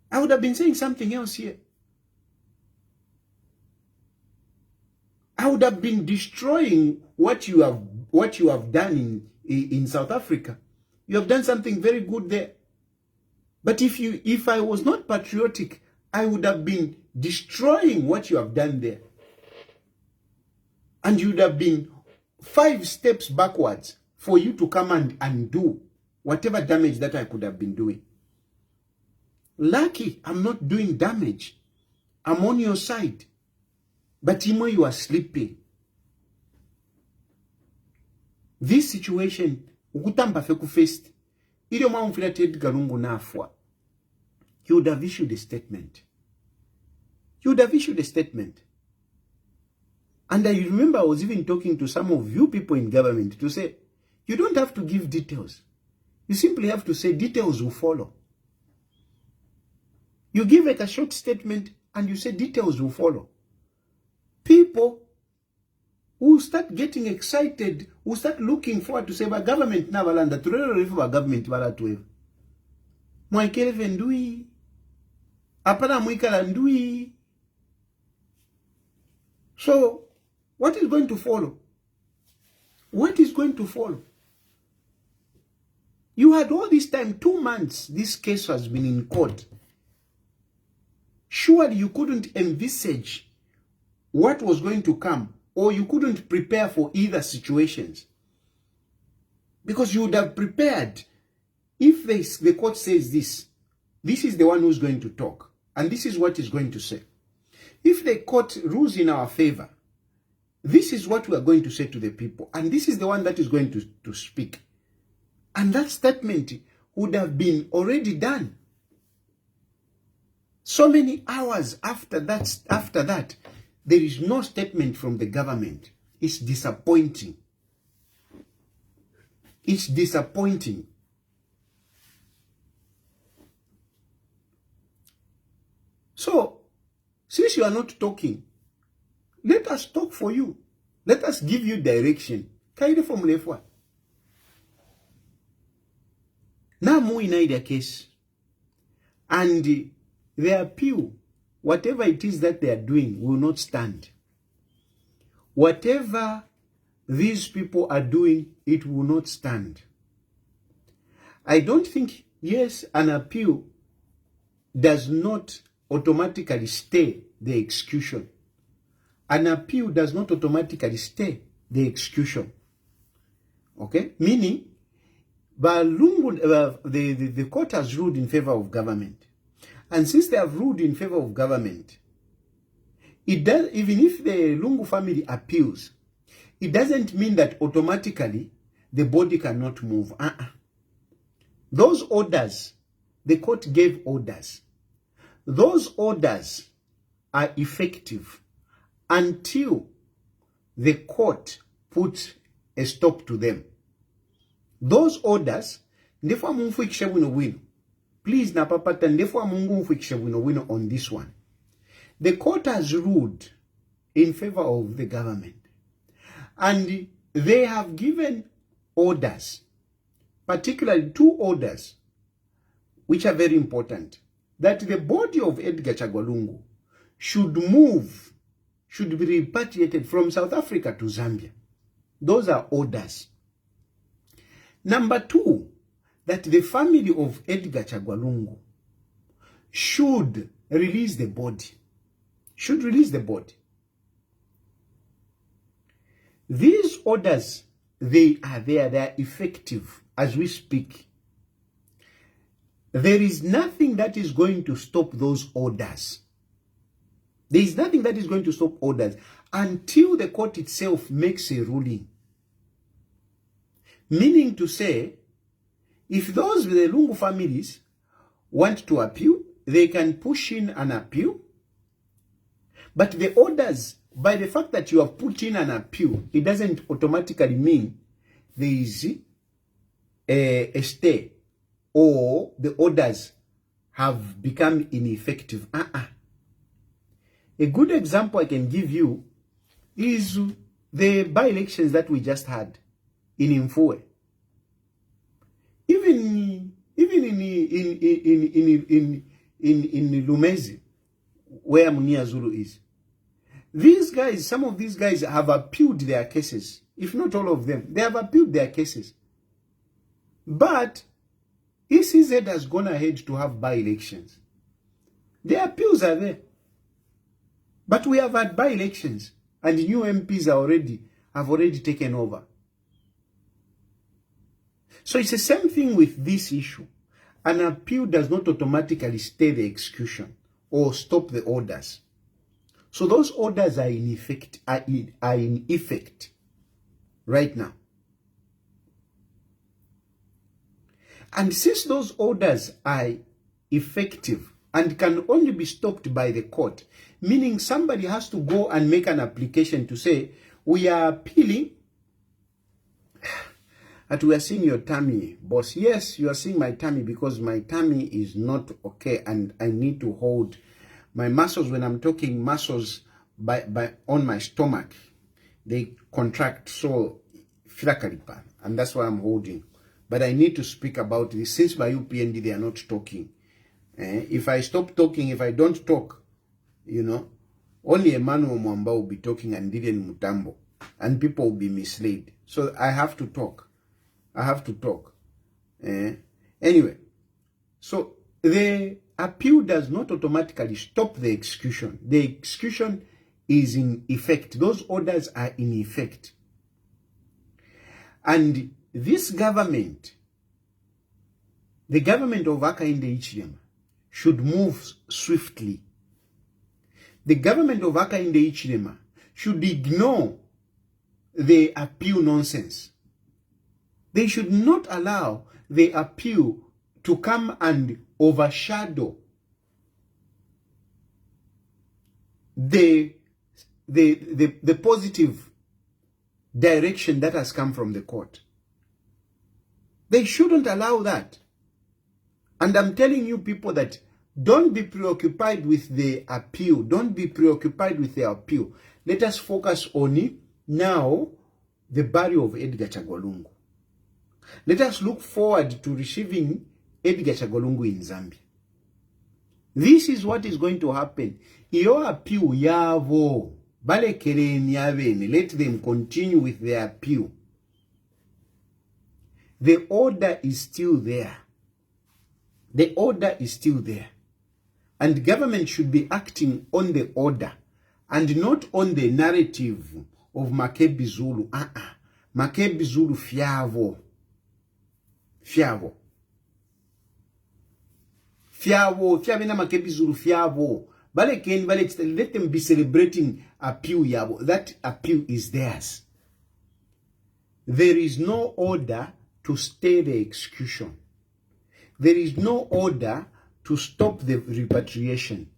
I would have been saying something else here. I would have been destroying what you have done in South Africa. You have done something very good there. But if I was not patriotic, I would have been destroying what you have done there. And you would have been 5 steps backwards for you to come and undo whatever damage that I could have been doing. Lucky, I'm not doing damage. I'm on your side. But Imo, you are sleeping. This situation, ukutamba feku faced. Ile mwa mfila Edgar Lungu nafwa. He would have issued a statement. you would have issued a statement. And I remember I was even talking to some of you people in government to say, you don't have to give details. You simply have to say details will follow. You give like a short statement and you say details will follow. People who start getting excited, who start looking forward to say, but government na balanda, turero government bala tuwe. Mwaikele ndui. Apana mwikala ndui. So, what is going to follow? What is going to follow? You had all this time, 2 months, this case has been in court. Surely you couldn't envisage what was going to come, or you couldn't prepare for either situations. Because you would have prepared. If the court says this is the one who's going to talk, and this is what he's going to say. If the court rules in our favor, this is what we are going to say to the people, and this is the one that is going to speak. And that statement would have been already done. So many hours after that, there is no statement from the government. It's disappointing. It's disappointing. So, since you are not talking, let us talk for you. Let us give you direction. Kaide from lefwa. Now mu in their case. And the appeal, whatever it is that they are doing, will not stand. Whatever these people are doing, it will not stand. I don't think, yes, an appeal does not automatically stay the execution. An appeal does not automatically stay the execution. Okay? Meaning, the court has ruled in favor of government. And since they have ruled in favor of government, it does, even if the Lungu family appeals, it doesn't mean that automatically the body cannot move. Those orders, the court gave orders. Those orders are effective until the court puts a stop to them. Those orders, ndefwa mungu ikishabwino wino. Please na papata ndefwa mungu ikishabwino wino on this one. The court has ruled in favor of the government. And they have given orders, particularly 2 orders, which are very important. That the body of Edgar Chagwa should be repatriated from South Africa to Zambia. Those are orders. Number 2, that the family of Edgar Chagwa should release the body. Should release the body. These orders, they are there, they are effective as we speak. There is nothing that is going to stop those orders. There is nothing that is going to stop orders until the court itself makes a ruling. Meaning to say, if those with the Lungu families want to appeal, they can push in an appeal. But the orders, by the fact that you have put in an appeal, it doesn't automatically mean there is a stay or the orders have become ineffective. A good example I can give you is the by-elections that we just had in Mfue. Even in Lumezi, where Munia Zulu is. These guys, some of these guys have appealed their cases. If not all of them, they have appealed their cases. But ECZ has gone ahead to have by-elections. The appeals are there. But we have had by-elections, and new MPs have already taken over. So it's the same thing with this issue. An appeal does not automatically stay the execution or stop the orders. So those orders are in effect right now. And since those orders are effective and can only be stopped by the court. Meaning somebody has to go and make an application to say, we are appealing that we are seeing your tummy, boss. Yes, you are seeing my tummy because my tummy is not okay and I need to hold my muscles. When I'm talking muscles on my stomach, they contract so filakalipa, and that's why I'm holding. But I need to speak about this since by UPND they are not talking. If I stop talking, if I don't talk, you know, only Emmanuel Mwamba will be talking and Lilian Mutambo, and people will be misled. So I have to talk. I have to talk. Anyway, so the appeal does not automatically stop the execution. The execution is in effect. Those orders are in effect. And this government, the government of Hakainde Hichilema, should move swiftly. The government of Hakainde Hichilema should ignore the appeal nonsense. They should not allow the appeal to come and overshadow the positive direction that has come from the court. They shouldn't allow that. And I'm telling you people that don't be preoccupied with the appeal. Don't be preoccupied with the appeal. Let us focus on it now, the burial of Edgar Chagwa. Let us look forward to receiving Edgar Chagwa in Zambia. This is what is going to happen. Iyo appeal yavo. Let them continue with their appeal. The order is still there. The order is still there. And government should be acting on the order and not on the narrative of Makebi Zulu. Makebi Zulu fiavo. Fiavo. Fiavo. Fiavena Makebi Zulu fiavo. Let them be celebrating appeal yabo. That appeal is theirs. There is no order to stay the execution. There is no order to stop the repatriation.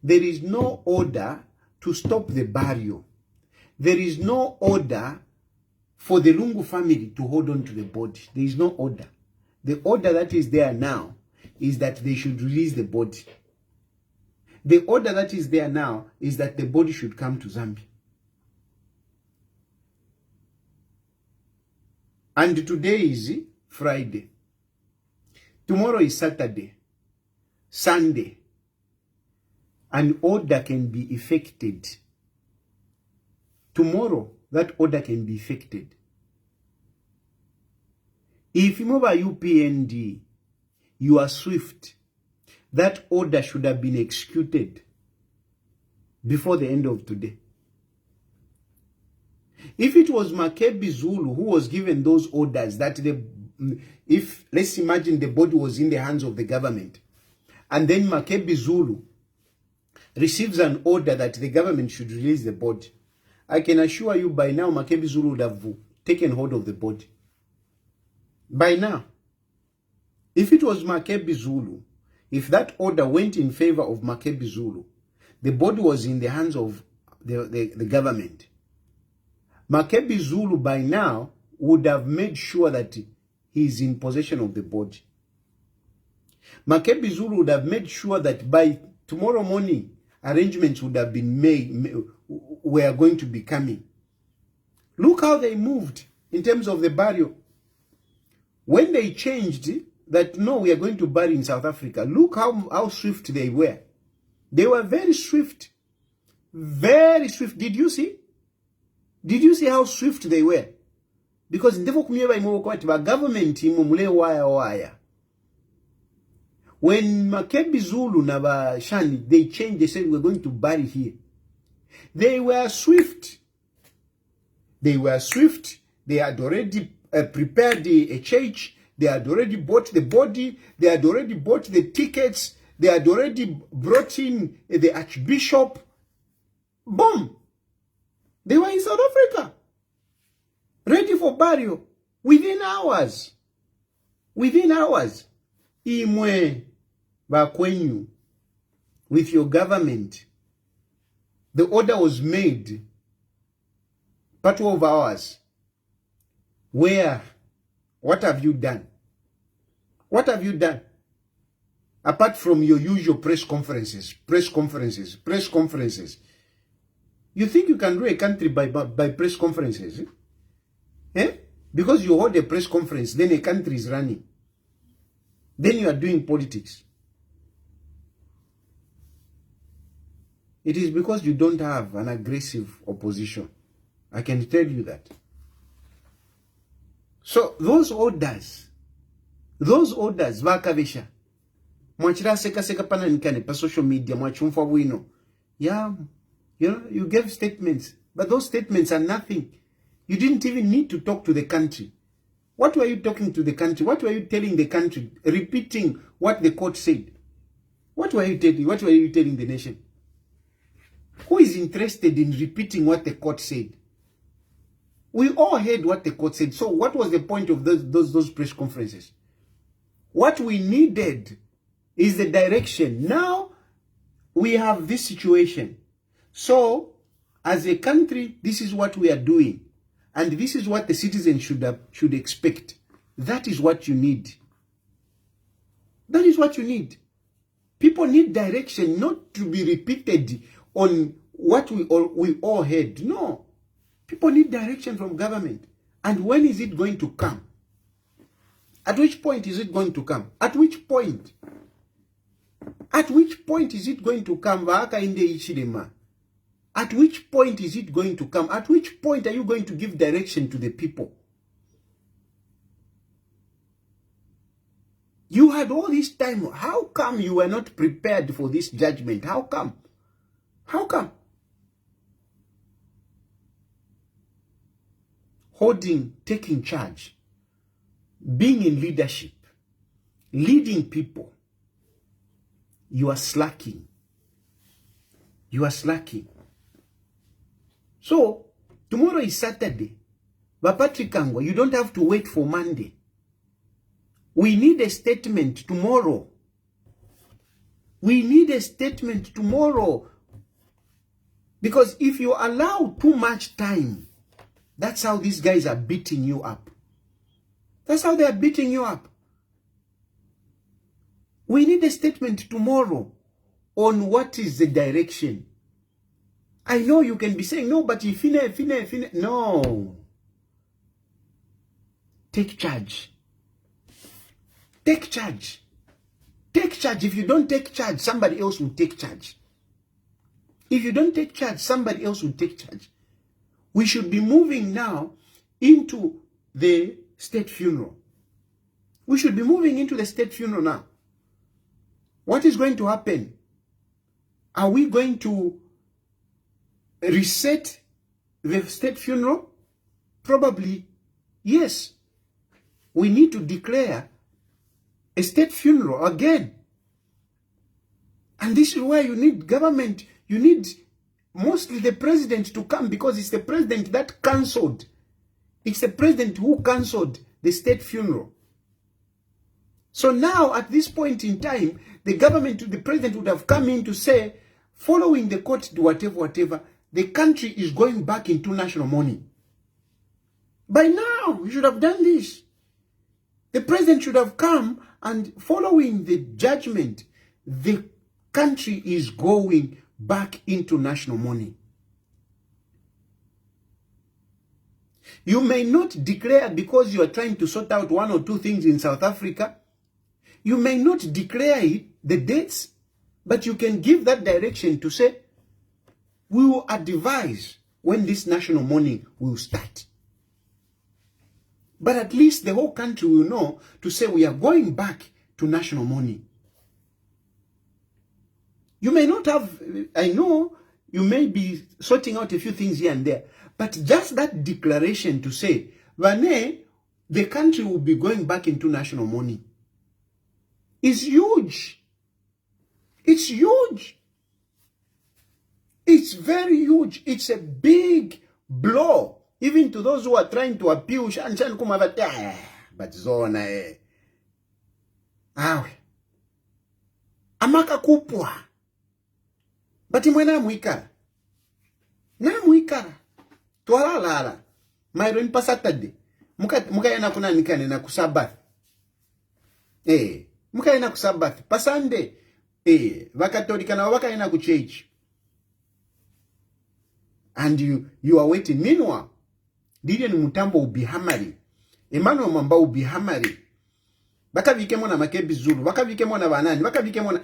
There is no order to stop the burial. There is no order for the Lungu family to hold on to the body. There is no order. The order that is there now is that they should release the body. The order that is there now is that the body should come to Zambia. And today is Friday. Tomorrow is Saturday. Sunday. An order can be effected. Tomorrow, that order can be effected. If you move a UPND, you are swift. That order should have been executed before the end of today. If it was Makebi Zulu who was given those orders, that if let's imagine the body was in the hands of the government, and then Makebi Zulu receives an order that the government should release the body, I can assure you by now Makebi Zulu would have taken hold of the body. By now. If it was Makebi Zulu, if that order went in favor of Makebi Zulu, the body was in the hands of the government. Makebi Zulu by now would have made sure that he is in possession of the body. Makebi Zulu would have made sure that by tomorrow morning, arrangements would have been made, were going to be coming. Look how they moved in terms of the burial. When they changed that, no, we are going to bury in South Africa, look how swift they were. They were very swift. Very swift. Did you see? Did you see how swift they were? Because the government wire. When Makebi Zulu na Shani, they changed, they said we're going to bury here. They were swift. They were swift. They had already prepared a church. They had already bought the body. They had already bought the tickets. They had already brought in the archbishop. Boom. They were in South Africa. Ready for burial. Within hours. Within hours. Imwe bakwenyu. with your government. The order was made per 12 hours. Where? What have you done? What have you done? Apart from your usual press conferences. You think you can rule a country by press conferences? Eh? Because you hold a press conference, then a country is running. Then you are doing politics. It is because you don't have an aggressive opposition. I can tell you that. So those orders, vakavesha. Mwachira seka pana nikane pa social media, mwachumfa wino. Yeah, you gave statements, but those statements are nothing. You didn't even need to talk to the country. What were you talking to the country? What were you telling the country? Repeating what the court said. What were you telling? What were you telling the nation? Who is interested in repeating what the court said? We all heard what the court said. So what was the point of those press conferences? What we needed is the direction. Now we have this situation. So as a country, this is what we are doing. And this is what the citizens should expect. That is what you need. That is what you need. People need direction, not to be repeated on what we all heard. No. People need direction from government. And when is it going to come? At which point is it going to come? At which point? At which point is it going to come? At which point is it going to come? At which point are you going to give direction to the people? You had all this time. How come you were not prepared for this judgment? How come? How come? Taking charge, being in leadership, leading people, you are slacking. You are slacking. So, tomorrow is Saturday. But Patrick Angwa, you don't have to wait for Monday. We need a statement tomorrow. We need a statement tomorrow. Because if you allow too much time, that's how these guys are beating you up. That's how they are beating you up. We need a statement tomorrow on what is the direction. I know you can be saying, no, but if no. Take charge. Take charge. Take charge. If you don't take charge, somebody else will take charge. If you don't take charge, somebody else will take charge. We should be moving now into the state funeral. We should be moving into the state funeral now. What is going to happen? Are we going to reset the state funeral? Probably, yes. We need to declare a state funeral again. And this is where you need government. You need mostly the president to come, because it's the president that cancelled. It's the president who cancelled the state funeral. So now, at this point in time, the government, the president would have come in to say, following the court, whatever, the country is going back into national mourning. By now, we should have done this. The president should have come, and following the judgment, the country is going back into national mourning. You may not declare because you are trying to sort out one or two things in South Africa. You may not declare it, the dates, but you can give that direction to say, we will advise when this national mourning will start. But at least the whole country will know to say we are going back to national mourning. You may not have, I know you may be sorting out a few things here and there, but just that declaration to say, Vane, the country will be going back into national mourning, is huge. It's huge. It's very huge. It's a big blow, even to those who are trying to appeal. But zona amaka kupwa. But imwena muikara. Na muikara. Tuala lala. Mairo in pa Saturday. Muka yana kuna nikane na kusabath. Muka yana kusabath. Pa Sunday. Vakatolika na waka yana kuchurch. And you are waiting. Meanwhile, Didier Mutambo ubihamari. Emmanuel Mamba ubihamari. Baka vike mona makebi Zulu. Baka vike mona banani. Baka vike mona...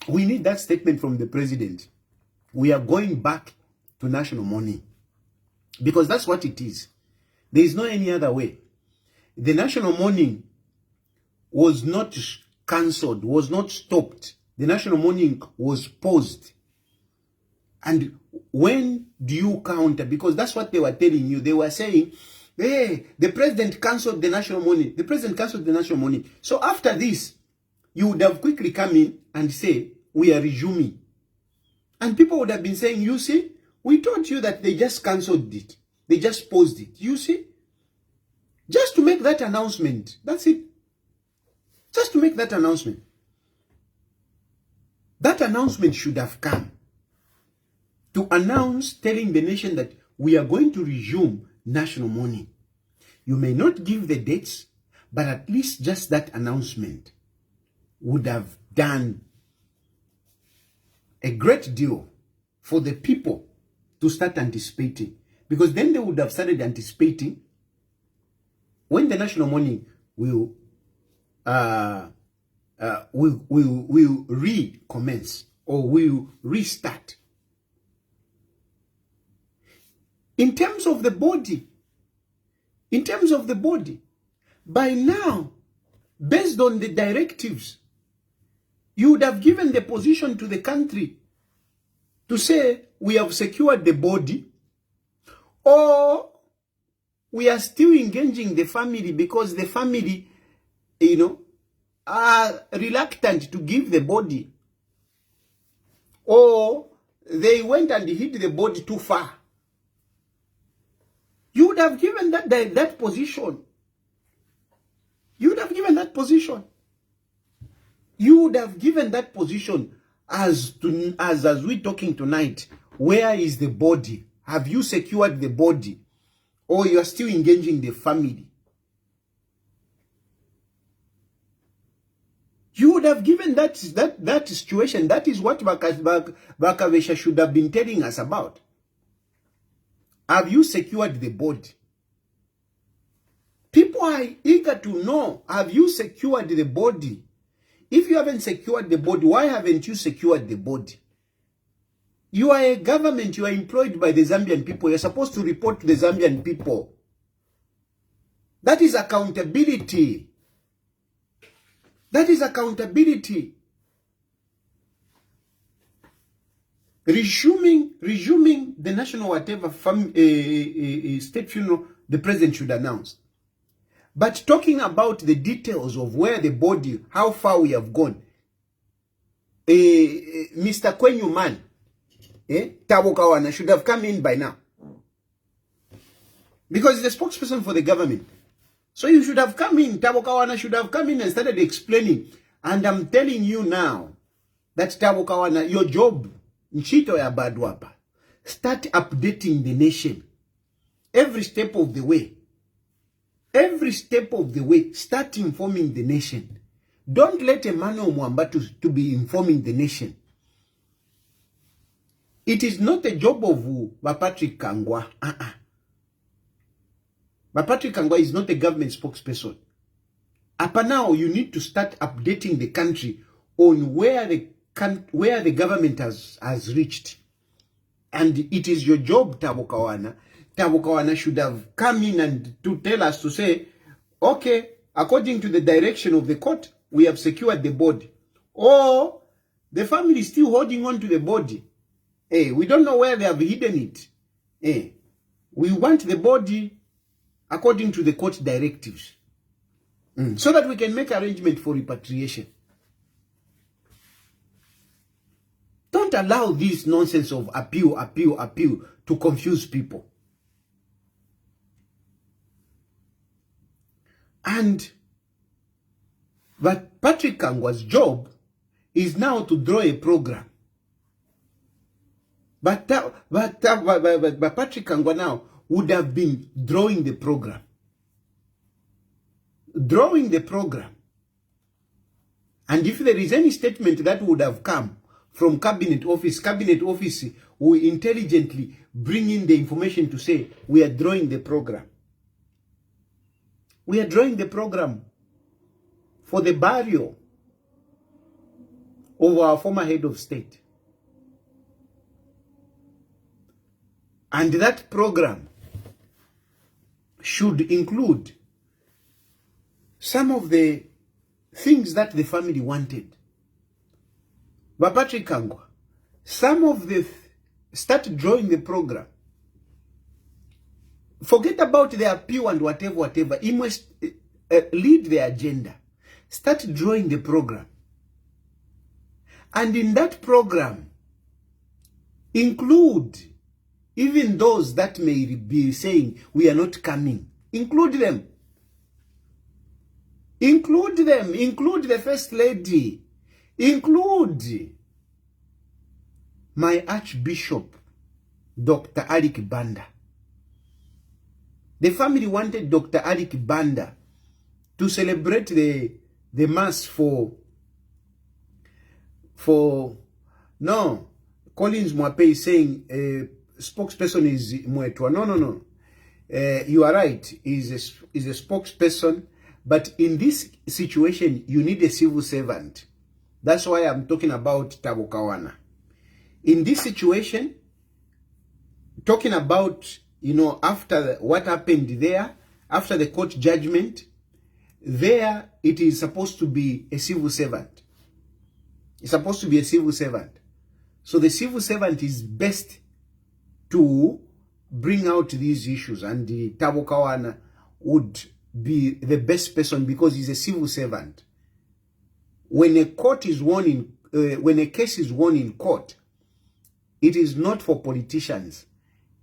We need that statement from the president. We are going back to national mourning. Because that's what it is. There is no any other way. The national mourning was not cancelled, was not stopped. The national mourning was paused. And when do you counter? Because that's what they were telling you. They were saying, hey, the president cancelled the national mourning. The president cancelled the national mourning. So after this, you would have quickly come in and say, we are resuming. And people would have been saying, you see, we told you that they just cancelled it. They just paused it. You see? Just to make that announcement. That's it. Just to make that announcement. That announcement should have come to announce, telling the nation that we are going to resume national mourning. You may not give the dates, but at least just that announcement would have done a great deal for the people to start anticipating. Because then they would have started anticipating when the national mourning will recommence or will restart. In terms of the body, by now, based on the directives, you would have given the position to the country to say, we have secured the body, or we are still engaging the family because the family, are reluctant to give the body, or they went and hid the body too far. You would have given that position. You would have given that position. You would have given that position as we're talking tonight. Where is the body? Have you secured the body? Or you are still engaging the family? You would have given that situation. That is what Bakavesha should have been telling us about. Have you secured the body? People are eager to know, have you secured the body? If you haven't secured the body, why haven't you secured the body? You are a government, you are employed by the Zambian people. You're supposed to report to the Zambian people. That is accountability. That is accountability. Resuming the national whatever state funeral, the president should announce. But talking about the details of where the body, how far we have gone, Mr. Kwenyuman, Tabokawana should have come in by now. Because he's the spokesperson for the government. So you should have come in, Tabokawana should have come in and started explaining. And I'm telling you now, that Tabokawana, your job, Nchito ya Badwapa, start updating the nation. Every step of the way. Every step of the way, start informing the nation. Don't let Emmanuel Mwamba to be informing the nation. It is not a job of Patrick Kangwa. But Patrick Kangwa is not a government spokesperson. Up now, you need to start updating the country on where the government has reached. And it is your job, Tabokawana. Tabokawana should have come in and to tell us to say, okay, according to the direction of the court, we have secured the body. Or the family is still holding on to the body. We don't know where they have hidden it. We want the body according to the court directives. So that we can make arrangement for repatriation. Don't allow this nonsense of appeal to confuse people. And but Patrick Kangwa's job is now to draw a program. But Patrick Kangwa now would have been drawing the program. Drawing the program. And if there is any statement that would have come from Cabinet Office will intelligently bring in the information to say, we are drawing the program. We are drawing the program for the burial of our former head of state. And that program should include some of the things that the family wanted. But Patrick Kangwa, some of the start drawing the program. Forget about their appeal and whatever. He must lead the agenda. Start drawing the program. And in that program, include even those that may be saying, we are not coming. Include them. Include them. Include the First Lady. Include my Archbishop, Dr. Alec Banda. The family wanted Dr. Alec Banda to celebrate the mass for no, Collins Mwape is saying spokesperson is Mwetwa. No. You are right. Is a spokesperson, but in this situation, you need a civil servant. That's why I'm talking about Tabo Kawana. In this situation, talking about, after what happened there, after the court judgment, there it is supposed to be a civil servant. It's supposed to be a civil servant. So the civil servant is best to bring out these issues, and the Tabo Kawana would be the best person because he's a civil servant. When a court is won in, when a case is won in court, it is not for politicians.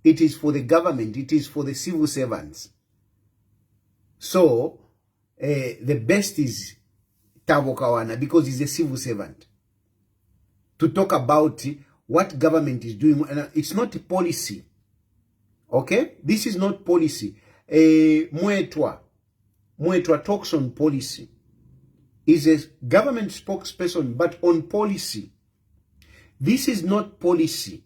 It is for the government. It is for the civil servants. So the best is Tabo Kawana because he's a civil servant. To talk about what government is doing. It's not a policy. Okay? This is not policy. Mwetwa talks on policy. Is a government spokesperson, but on policy. This is not policy.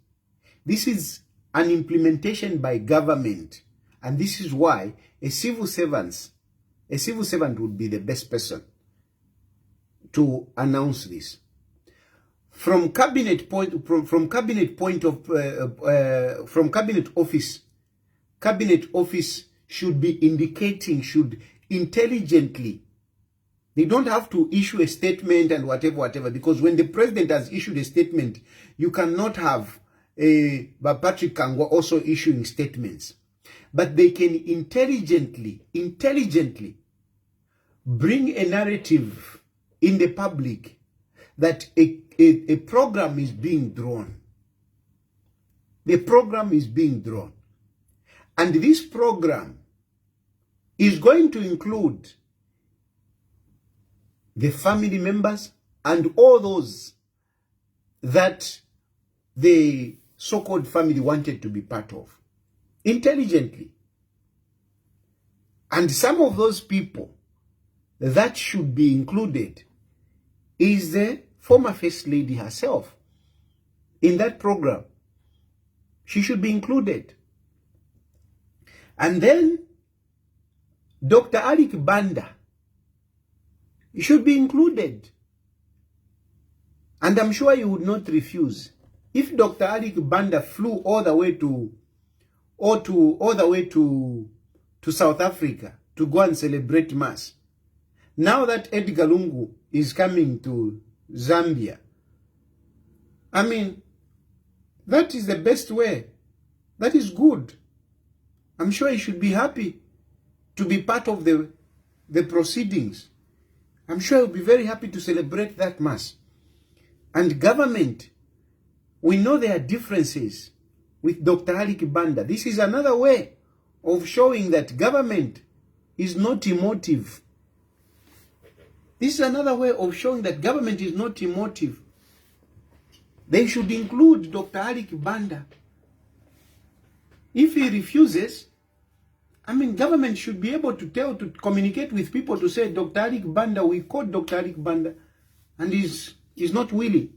This is an implementation by government. And this is why a civil servant would be the best person to announce this. From cabinet office should be indicating, should intelligently. They don't have to issue a statement and whatever, because when the president has issued a statement, you cannot have Patrick Kangwa also issuing statements. But they can intelligently bring a narrative in the public that a program is being drawn. The program is being drawn. And this program is going to include the family members and all those that the so-called family wanted to be part of. Intelligently. And some of those people that should be included is the former First Lady herself. In that program, she should be included. And then Dr. Alec Banda should be included. And I'm sure you would not refuse. If Dr. Alec Banda flew all the way to South Africa to go and celebrate Mass, now that Edgar LUNGU is coming to Zambia, I mean, that is the best way. That is good. I'm sure he should be happy to be part of the proceedings. I'm sure he'll be very happy to celebrate that Mass. And government, we know there are differences with Dr. Alec Banda. This is another way of showing that government is not emotive. This is another way of showing that government is not emotive. They should include Dr. Ali Kibanda. If he refuses, I mean, government should be able to communicate with people to say, Dr. Ali Kibanda, we called Dr. Ali Kibanda, and he's not willing.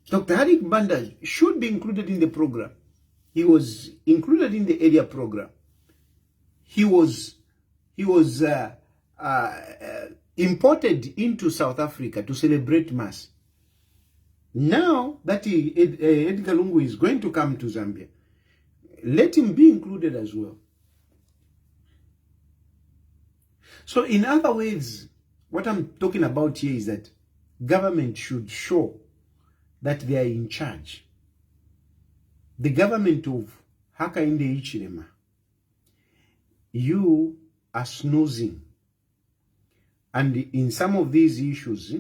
Dr. Ali Kibanda should be included in the program. He was included in the area program. He was imported into South Africa to celebrate Mass. Now that Edgar Lungu is going to come to Zambia, let him be included as well. So in other words, what I'm talking about here is that government should show that they are in charge. The government of Hakainde Hichilema, you are snoozing. And in some of these issues,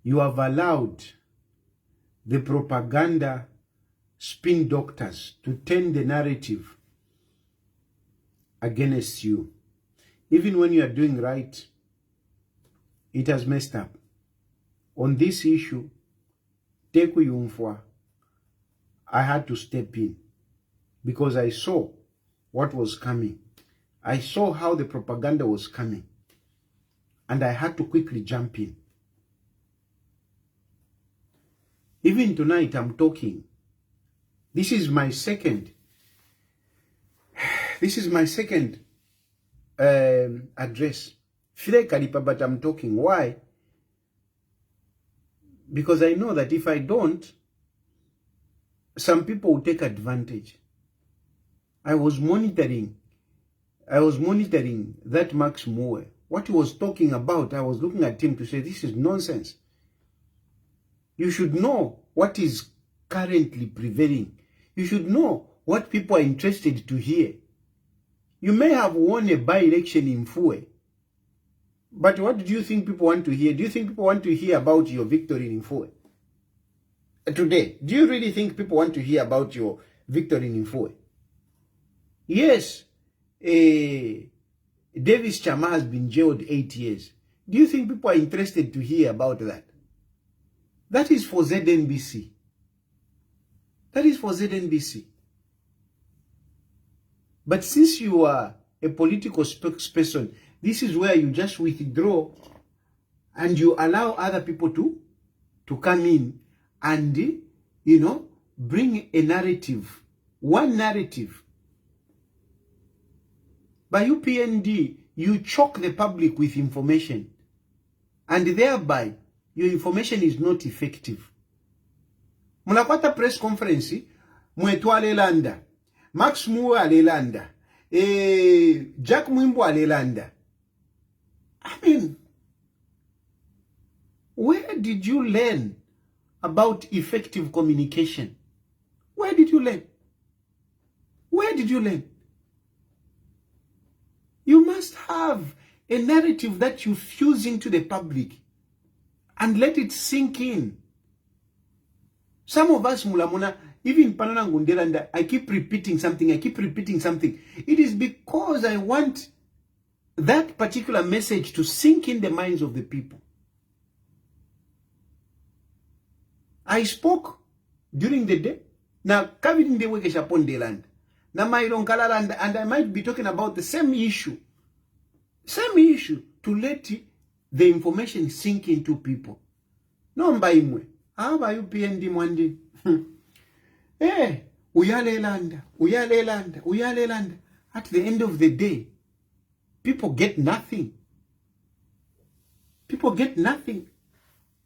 you have allowed the propaganda spin doctors to turn the narrative against you. Even when you are doing right, it has messed up. On this issue, Teku Yumfwa, I had to step in because I saw what was coming. I saw how the propaganda was coming. And I had to quickly jump in. Even tonight I'm talking. This is my second address. But I'm talking. Why? Because I know that if I don't, some people will take advantage. I was monitoring that Max Moore. What he was talking about, I was looking at him to say, this is nonsense. You should know what is currently prevailing. You should know what people are interested to hear. You may have won a by-election in Fue, but what do you think people want to hear? Do you think people want to hear about your victory in Fue? Today, do you really think people want to hear about your victory in Fue? Yes, Davis Chama has been jailed 8 years. Do you think people are interested to hear about that? That is for ZNBC. That is for ZNBC. But since you are a political spokesperson, this is where you just withdraw and you allow other people to come in and, you know, bring a narrative, one narrative. By UPND, you choke the public with information, and thereby your information is not effective. Munakwata press conference, mwetu alelanda, Max Moore alelanda, Jack Mwimbo alelanda. I mean, where did you learn about effective communication? Where did you learn? Where did you learn? You must have a narrative that you fuse into the public and let it sink in. Some of us, Mulamuna, even Panana Ngundelanda, I keep repeating something. It is because I want that particular message to sink in the minds of the people. I spoke during the day. Now, Kavin de Wekeshapon de land. Now, and I might be talking about the same issue. To let the information sink into people. No mbaimwe. How about you PND mwandi? Uyale land. At the end of the day, people get nothing. People get nothing.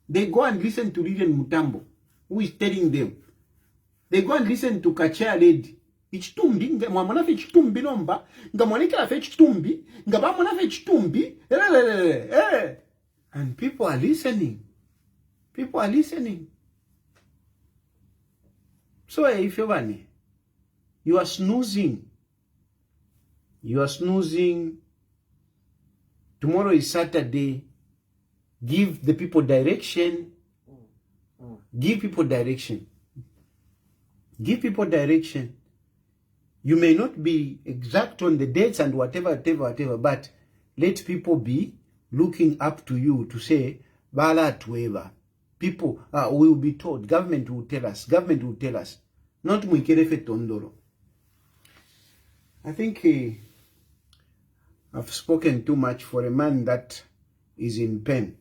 They go and listen to Lilian Mutambo, who is telling them. They go and listen to Kachea Lady. Ichitumbi, mwamona fe chitumbi nomba, nga mwanekela fe chitumbi, nga bamona fe chitumbi, and people are listening. People are listening. So if you are snoozing. You are snoozing. Tomorrow is Saturday. Give the people direction. Give people direction. Give people direction. You may not be exact on the dates and whatever, but let people be looking up to you to say, Bala tueva. People will be told. Government will tell us. Government will tell us. Not muikerefe tondoro. I think I've spoken too much for a man that is in pain.